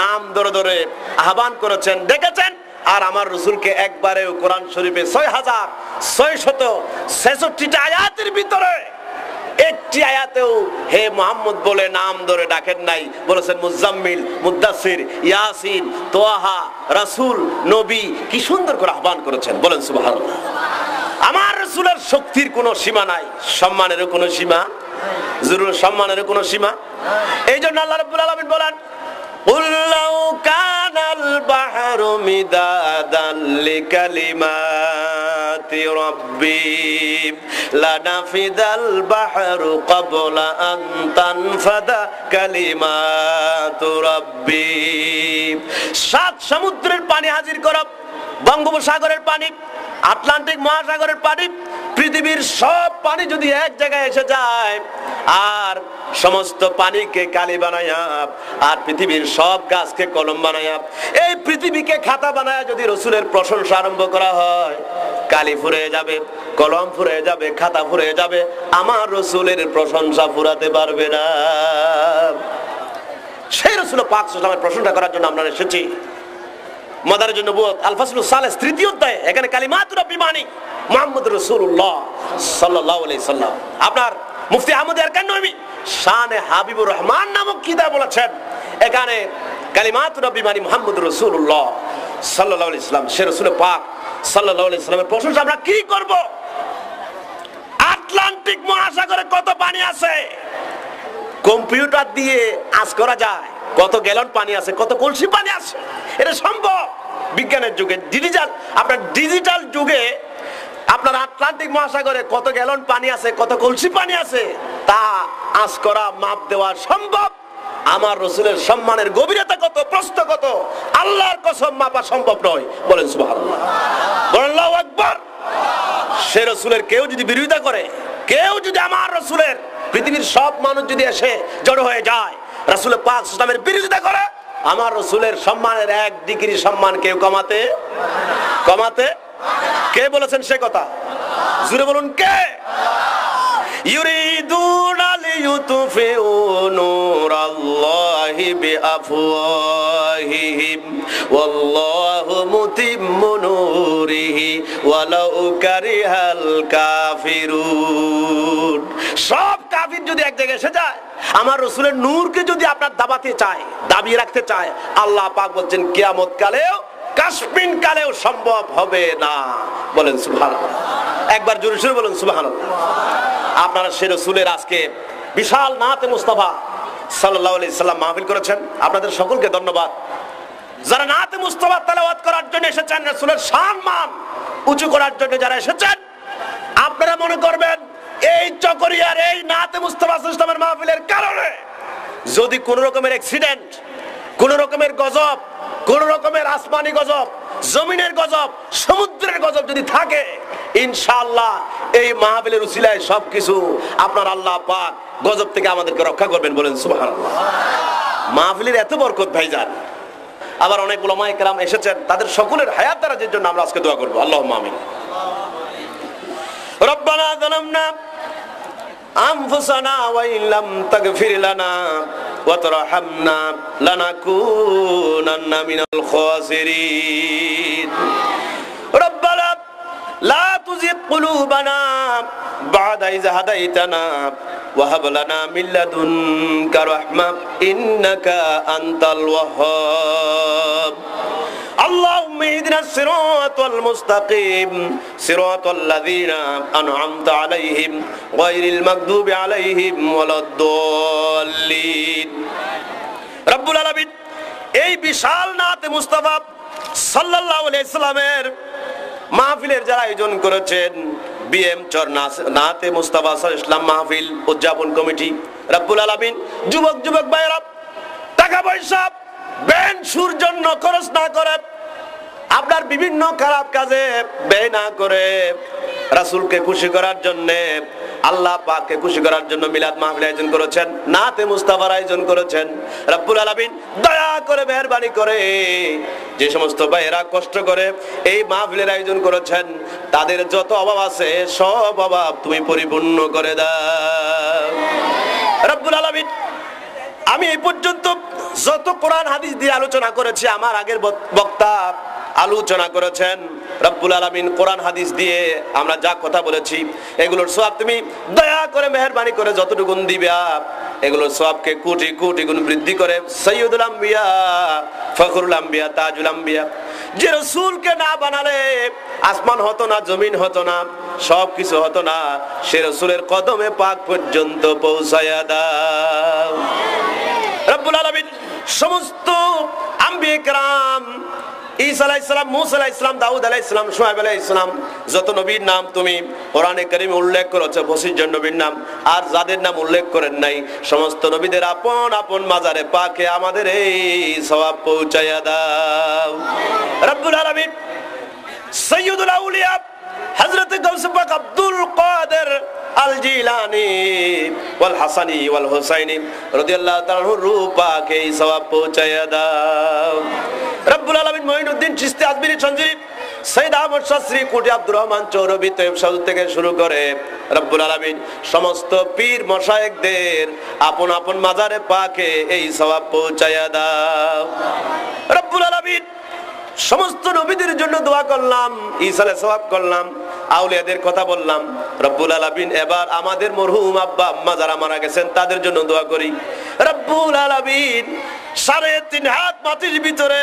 নাম ধরে ধরে আহ্বান করেছেন, ডেকেছেন। আর আমার রাসূলকে একবারেও কোরআন শরীফে 6666টা আয়াতের ভিতরে একটি আয়াতেও হে মুহাম্মদ বলে নাম ধরে ডাকেন নাই। বলেছেন মুজাম্মিল, মুদাসসির, ইয়াসিন, তোহা, রাসূল, নবী। কি সুন্দর করে আহ্বান করেছেন, বলেন সুবহানাল্লাহ। আমার রাসূলের শক্তির কোনো সীমা নাই, সম্মানেরও কোনো সীমা, জরুর সম্মানেরও কোনো সীমা। এই জন্য আল্লাহ রাব্বুল আলামিন বলেন, قُلْ لَوْ كَانَ الْبَحْرُ مِدَادًا لِكَلِمَاتِ رَبِّي لَنَفِدَ الْبَحْرُ قَبْلَ أَنْ تَنْفَدَ كَلِمَاتُ رَبِّي। সাত সমুদ্রের পানি হাজির করো, বঙ্গোপসাগরের পানি, আটলান্টিক মহাসাগরের পানি, পৃথিবীর সব পানি যদি এক জায়গায় এসে যায় আর সমস্ত পানিকে কালি বানায়া, আর পৃথিবীর সব গাছকে কলম বানায়া, এই পৃথিবীকে খাতা বানায়া যদি রাসূলের প্রশংসা আরম্ভ করা হয়, কালি ফুরিয়ে যাবে, কলম ফুরিয়ে যাবে, খাতা ফুরিয়ে যাবে, আমার রাসূলের প্রশংসা ফুরাতে পারবে না। সেই রাসূল পাক সাল্লাল্লাহু আলাইহি ওয়াসাল্লামের প্রশংসা করার জন্য আমরা এসেছি। মাদারিজুন নবুওয়াত আল ফাসলুস সালিস, তৃতীয় অধ্যায়, এখানে কালিমাতুর রাব্বি মানি মুহাম্মদুর রাসূলুল্লাহ সাল্লাল্লাহু আলাইহি সাল্লাম। আপনার মুফতি আহমদ আরকান নবী শানে হাবিবুর রহমান নামক কিতাব বলেছেন, এখানে কালিমাতুর রাব্বি মানি মুহাম্মদুর রাসূলুল্লাহ সাল্লাল্লাহু আলাইহি সাল্লাম। সে রাসূল পাক সাল্লাল্লাহু আলাইহি সাল্লামের প্রশংসা আমরা কি করব? আটলান্টিক মহাসাগরে কত পানি আছে, কম্পিউটার দিয়ে আঁচ করা যায় কত গ্যালন পানি আছে, কত কলসি পানি আছে। এটা সম্ভব বিজ্ঞানের যুগে, ডিজিটাল, আপনার ডিজিটাল যুগে আপনার আটলান্টিক মহাসাগরে কত গ্যালন পানি আছে, কত কলসি পানি আছে, তা আঁচ করা, মাপ দেওয়া সম্ভব। আমার রাসূলের সম্মানের গভীরতা কত, প্রস্থ কত, আল্লাহর কসম মাপা সম্ভব নয়, বলেন সুবহানাল্লাহ, বলেন আল্লাহু আকবার। সে রাসূলের কেউ যদি বিরোধিতা করে, কেউ যদি আমার রাসূলের, পৃথিবীর সব মানুষ যদি এসে জড়ো হয়ে যায়, রাসূল পাক সাল্লাল্লাহু আলাইহি ওয়াসাল্লামের বিরোধিতা করে, আমার রাসূলের সম্মানের 1 ডিগ্রি সম্মান কেউ কমাতে কে বলেছেন সে কথা? জোরে বলুন, কে? ইউরিদুনা লিইউতফিউ নূরাল্লাহি বিআফওয়াহিহিম ওয়াল্লাহু মুতিম্মু নূরিহি ওয়ালাউ কারিহাল কাফিরুন। সব কাফির যদি এক জায়গায় এসে যায়, আমার রাসূলের নূরকে যদি আপনার দাবাতে চায়, দাবিয়ে রাখতে চায়, আল্লাহ পাক বলছেন কিয়ামত কালেও, কাসপিন কালেও সম্ভব হবে না, বলেন সুবহানাল্লাহ। একবার জোরে জোরে বলেন সুবহানাল্লাহ। আপনারা সে রাসূলের আজকে বিশাল নাতে মুস্তাফা সাল্লাল্লাহু আলাইহি সাল্লাম মাহফিল করেছেন, আপনাদের সকলকে ধন্যবাদ। যারা নাতে মুস্তাফা তেলাওয়াত করার জন্য এসেছেন, রাসূলের সম্মান উঁচু করার জন্য যারা এসেছেন, আপনারা মনে করবেন এই চকরিয়ার এই নাতে মুস্তাফা ইসলামের মাহফিলের কারণে যদি কোন রকমের অ্যাক্সিডেন্ট, কোন রকমের গজব, কোন রকমের আসমানি গজব, জমিনের গজব, সমুদ্রের গজব যদি থাকে, ইনশাআল্লাহ এই মাহফিলের উসিলায় সবকিছু আপনার আল্লাহ পাক গজব থেকে আমাদেরকে রক্ষা করবেন। বলেন সুবহানাল্লাহ। মাহফিলের এত বরকত ভাইজান। আবার অনেক উলামায়ে কেরাম এসেছেন, তাদের সকলের হায়াত দারাজের জন্য আমরা আজকে দোয়া করব। আল্লাহুম্মা আমিন। রব্বানা যালামনা আনফুসানা ওয়া ইন লাম তাগফির লানা ওয়া তারহামনা লানাকুনান্না মিনাল খাসিরিন। রব্বানা লা তুযিগ কুলুবানা বা'দা ইয হাদাইতানা ওয়া হাব লানা মিন লাদুনকা রাহমা ইন্নাকা আনতাল ওয়াহ্হাব। اللهم اهدنا الصراط المستقيم صراط الذين أنعمت عليهم غير المغضوب عليهم ولا الضالين। রব্বুল আলামিন এই বিশাল নাতে মুস্তাফা সাল্লাল্লাহু আলাইহি সাল্লামের মাহফিলের যারা আয়োজন করেছেন, বিএম চর নাতে মুস্তাফা সাল্লাল্লাহু আলাইহি সাল্লাম মাহফিল উদযাপন কমিটি, রব্বুল আলামিন যুবক ভাইরা টাকা পয়সা ব্যান্ড সুর জন্য খরচ না করে, আপনার বিভিন্ন খারাপ কাজে ব্যয় না করে, রাসূলকে খুশি করার জন্য, আল্লাহ পাককে খুশি করার জন্য মিলাদ মাহফিল আয়োজন করেছেন, নাতে মুস্তাফার আয়োজন করেছেন। রব্বুল আলামিন দয়া করে মেহেরবানি করে যে সমস্ত ভাইয়েরা কষ্ট করে এই মাহফিলের আয়োজন করেছেন, তাদের যত অভাব আছে সব অভাব তুমি পরিপূর্ণ করে দাও রব্বুল আলামিন। আমি এই পর্যন্ত যত কোরআন হাদিস দিয়ে আলোচনা করেছি, আমার আগের বক্তা আলোচনা করেছেন, রব্বুল আলামিন কোরআন হাদিস দিয়ে আমরা যা কথা বলেছি এগুলোর সওয়াব তুমি দয়া করে মেহেরবানি করে যতটুকু দিবা, এগুলোর সওয়াবকে কোটি কোটি গুণ বৃদ্ধি করে সাইয়্যিদুল আম্বিয়া ফখরুল আম্বিয়া তাজুল আম্বিয়া, যে রাসূলকে না বানালে আসমান হতো না, জমিন হতো না, সব কিছু হতো না, সে রাসূলের কদমে পাক পর্যন্ত পৌঁছায়া দাও রব্বুল আলামিন। সমস্ত আম্বিয়া کرام, ঈসা আলাইহিস সালাম, মূসা আলাইহিস সালাম, দাউদ আলাইহিস সালাম, শুআয়ব আলাইহিস সালাম, যত নবীর নাম তুমি কোরআনে কারীমে উল্লেখ করেছো 25 জন নবীর নাম, আর যাদের নাম উল্লেখ করেন নাই সমস্ত নবীদের আপন আপন মাজারে পাকে আমাদের এই সওয়াব পৌঁছায়া দাও রব্বুল আলামিন। সাইয়্যিদুল আউলিয়া হযরত গাউস পাক আব্দুল কাদের আল জিলানী ওয়াল হাসানী ওয়াল হুসাইনী রাদিয়াল্লাহু তাআলা রূহ পাকে এই সওয়াব পৌঁছায়া দাও রব্বুল আলামিন। মঈনুদ্দিন চিশতি আজমিরি সঞ্জীব, সৈয়দ আহমদ শাস্ত্রী, কোটি আব্দুর রহমান চৌরবি, তৈয়ব সাউদ থেকে শুরু করে রব্বুল আলামিন সমস্ত পীর মশায়েখদের আপন আপন মাজারে পাকে এই সওয়াব পৌঁছায়া দাও রব্বুল আলামিন। সমস্ত নবীদের জন্য দোয়া করলাম, ঈসা আলাইহিস সওয়াব করলাম, আউলিয়াদের কথা বললাম রব্বুল আলামিন। এবার আমাদের মরহুম আব্বা আম্মা যারা মারা গেছেন তাদের জন্য দোয়া করি রব্বুল আলামিন। 3.5 হাত মাটির ভিতরে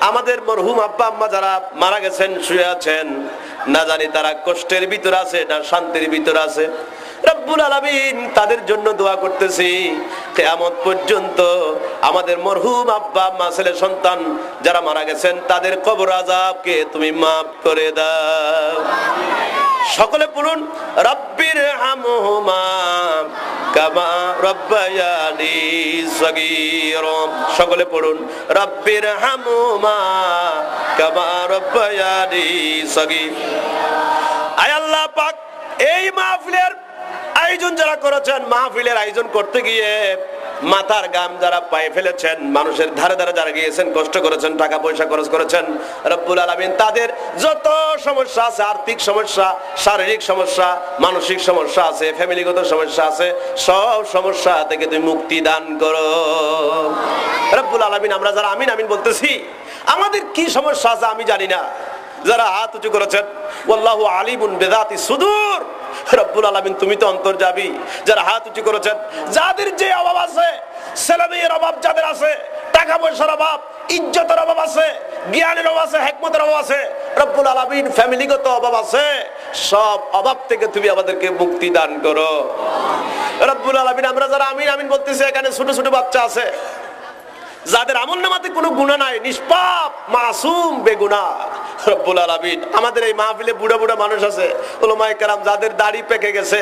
আমাদের মরহুম আব্বা আম্মা যারা মারা গেছেন, শুয়ে আছেন, না জানি তারা কষ্টের ভিতরে আছে না শান্তির ভিতরে আছে রব্বুল আলামিন, তাদের জন্য দোয়া করতেছি কিয়ামত পর্যন্ত আমাদের মরহুম আব্বা আম্মা ছেলে সন্তান যারা মারা গেছেন তাদের কবর আযাবকে তুমি মাফ করে দাও। সকলে পড়ুন রব্বির হামহুমা কামা রব্বায়ানি সগীরা। সকলে পড়ুন রব্বির হামহুমা কামা রব্বায়ানি সগীরা। আয় আল্লাহ পাক, এই মাহফিলের আয়োজন যারা করেছেন, মাহফিলের আয়োজন করতে গিয়ে মাথার গাম যারা পায়ে ফেলেছেন, মানুষের ধারে ধারে যারা গিয়েছেন, কষ্ট করেছেন, টাকা পয়সা খরচ করেছেন রব্বুল আলামিন, তাদের যত সমস্যা আছে, আর্থিক সমস্যা, শারীরিক সমস্যা, মানসিক সমস্যা আছে, ফ্যামিলিগত সমস্যা আছে, সব সমস্যা থেকে তুমি মুক্তি দান করো রব্বুল আলামিন। আমরা যারা আমিন আমিন বলতেছি, আমাদের কি সমস্যা আছে আমি জানি না, যারা হাত উঁচু করেছেন ওয়াল্লাহু আলিমুন বিযাতি সুদূর, রব্বুল আলামিন তুমি তো অন্তর্যামী। যারা হাত উঁচু করেছেন, যাদের যে অভাব আছে, ছেলেমেয়ের অভাব যাদের আছে, টাকা পয়সার অভাব, ইজ্জতের অভাব আছে, জ্ঞানের অভাব আছে, হিকমতের অভাব আছে রব্বুল আলামিন, ফ্যামিলিগত অভাব আছে, সব অভাব থেকে তুমি আমাদেরকে মুক্তি দান করো রব্বুল আলামিন। আমরা যারা আমিন আমিন বলতেছি, এখানে ছোট ছোট বাচ্চা আছে যাদের আমলনামাতে কোনো গুনাহ নাই, নিষ্পাপ, মাসুম, বেগুনাহ রব্বুল আলামিন। আমাদের এই মাহফিলে বুড়া বুড়া মানুষ আছে, উলামায়ে কেরাম, যাদের দাড়ি পেকে গেছে,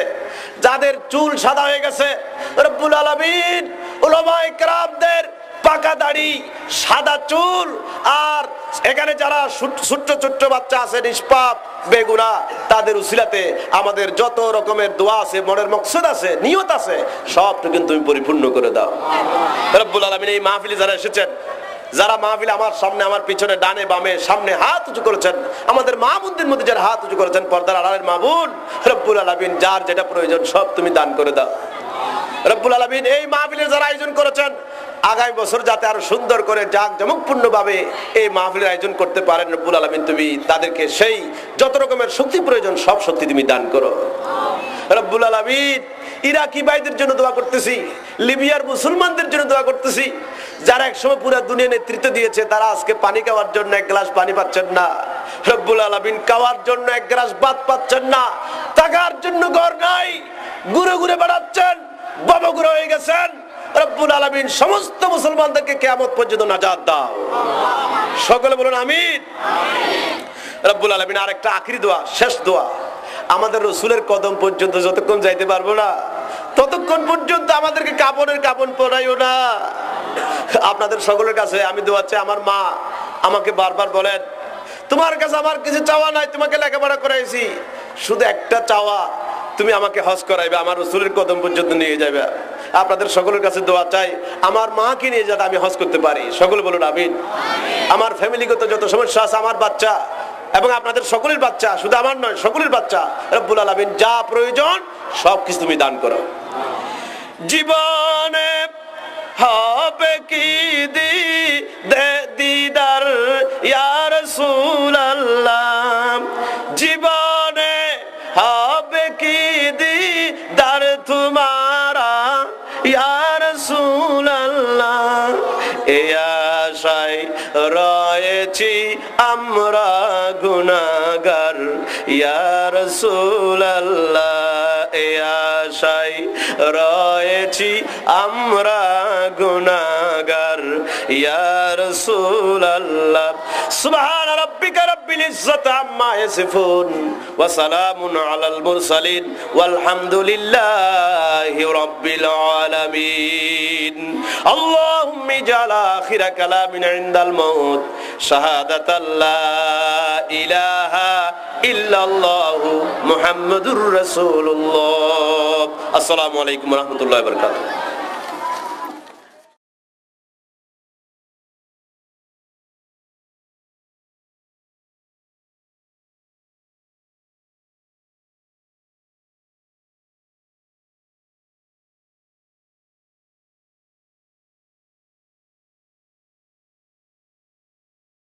যাদের চুল সাদা হয়ে গেছে রব্বুল আলামিন, উলামায়ে কেরামদের পাকা দাড়ি, সাদা চুল, আর এখানে যারা ছোট্ট ছোট্ট বাচ্চা আছে নিষ্পাপ বেগুনা, তাদের উসিলাতে আমাদের যত রকমের দোয়া আছে, মনের মকসদ আছে, নিয়ত আছে, সবটুকু তুমি পরিপূর্ণ করে দাও রব্বুল আলামিন। এই মাহফিলে যারা এসেছেন, যারা মাহফিলে আমার সামনে, আমার পিছনে, ডানে বামে, সামনে হাত উঁচু করেছেন, আমাদের মা বোনদের মধ্যে যারা হাত উঁচু করেছেন, পর্দার আড়ালের মা বোন, রব্বুল আলামিন যার যেটা প্রয়োজন সব তুমি দান করে দাও রব্বুল আলামিন। এই মাহফিলের যারা আয়োজন করেছেন, আগামী বছর যাতে আরো সুন্দর করে জাঁকজমকপূর্ণ ভাবে এই মাহফিলের আয়োজন করতে পারেন রব্বুল আলামিন, তুমি তাদেরকে সেই যত রকমের শক্তি প্রয়োজন সব শক্তি তুমি দান করো রব্বুল আলামিন। ইরাকি ভাইদের জন্য দোয়া করতেছি, লিবিয়ার মুসলমানদের জন্য দোয়া করতেছি, যারা একসময় পুরো দুনিয়া নেতৃত্ব দিয়েছে, তারা আজকে পানি খাওয়ার জন্য এক গ্লাস পানি পাচ্ছেন না রব্বুল আলামিন, খাওয়ার জন্য এক গ্লাস ভাত পাচ্ছেন না, থাকার জন্য ঘর নাই, ঘুরে ঘুরে বেড়াচ্ছেন, বাবাগুড়ো হয়ে গেছেন রব্বুল আলামিন। সমস্ত মুসলমানদেরকে কিয়ামত পর্যন্ত নাজাত দাও, সকলে বলুন আমিন রব্বুল আলামিন। আরেকটা আখিরি দোয়া, শেষ দোয়া, আমাদের রাসূলের কদম পর্যন্ত যতক্ষণ যাইতে পারবো না ততক্ষণ পর্যন্ত আমাদেরকে কাপড় পরাইও না। আপনাদের সকলের কাছে আমি দোয়া চাই, আমার মা আমাকে বারবার বলেন, তোমার কাছে আমার কিছু চাওয়া নাই, তোমাকে লেখাপড়া করাইছি, শুধু একটা চাওয়া, তুমি আমাকে হজ করাইবে, আমার রাসূলের কদম পর্যন্ত নিয়ে যাবে। আপনাদের সকলের কাছে দোয়া চাই, আমার মাকে নিয়ে যাতে আমি হজ করতে পারি, সকলে বলুন আমিন। আমার ফ্যামিলিগত যত সমস্যা আছে, আমার বাচ্চা এবং আপনাদের সকলের বাচ্চা, শুধু আমার নয় সকলের বাচ্চা, রব্বুল আলামিন যা প্রয়োজন সবকিছু তুমি দান করো। জীবনে হবে কি দিদার ইয়া রাসূলুল্লাহ, জীবনে হবে কি দিদার তোমারা ইয়া রাসূলুল্লাহ, এ আশায় রয়েছি আমরা গুনাহগার ইয়া রাসূলুল্লাহ, এ আশায় রয়েছি আমরা গুনাহগার ইয়া রাসূলুল্লাহ। সুবহান রাব্বিকা রাব্বিল ইজ্জাতি আম্মা ইয়াসিফুন ওয়া সালামুন আলাল মুরসালিন ওয়ালহামদুলিল্লাহি রাব্বিল আলামিন। আল্লাহুম্মা ইজআল আখিরা কালামিনা ইনদাল মাউত শাহাদাতাল লা ইলাহা ইল্লাল্লাহু মুহাম্মাদুর রাসূলুল্লাহ। আসসালামু আলাইকুম ওয়া রাহমাতুল্লাহি ওয়া বারাকাতুহু।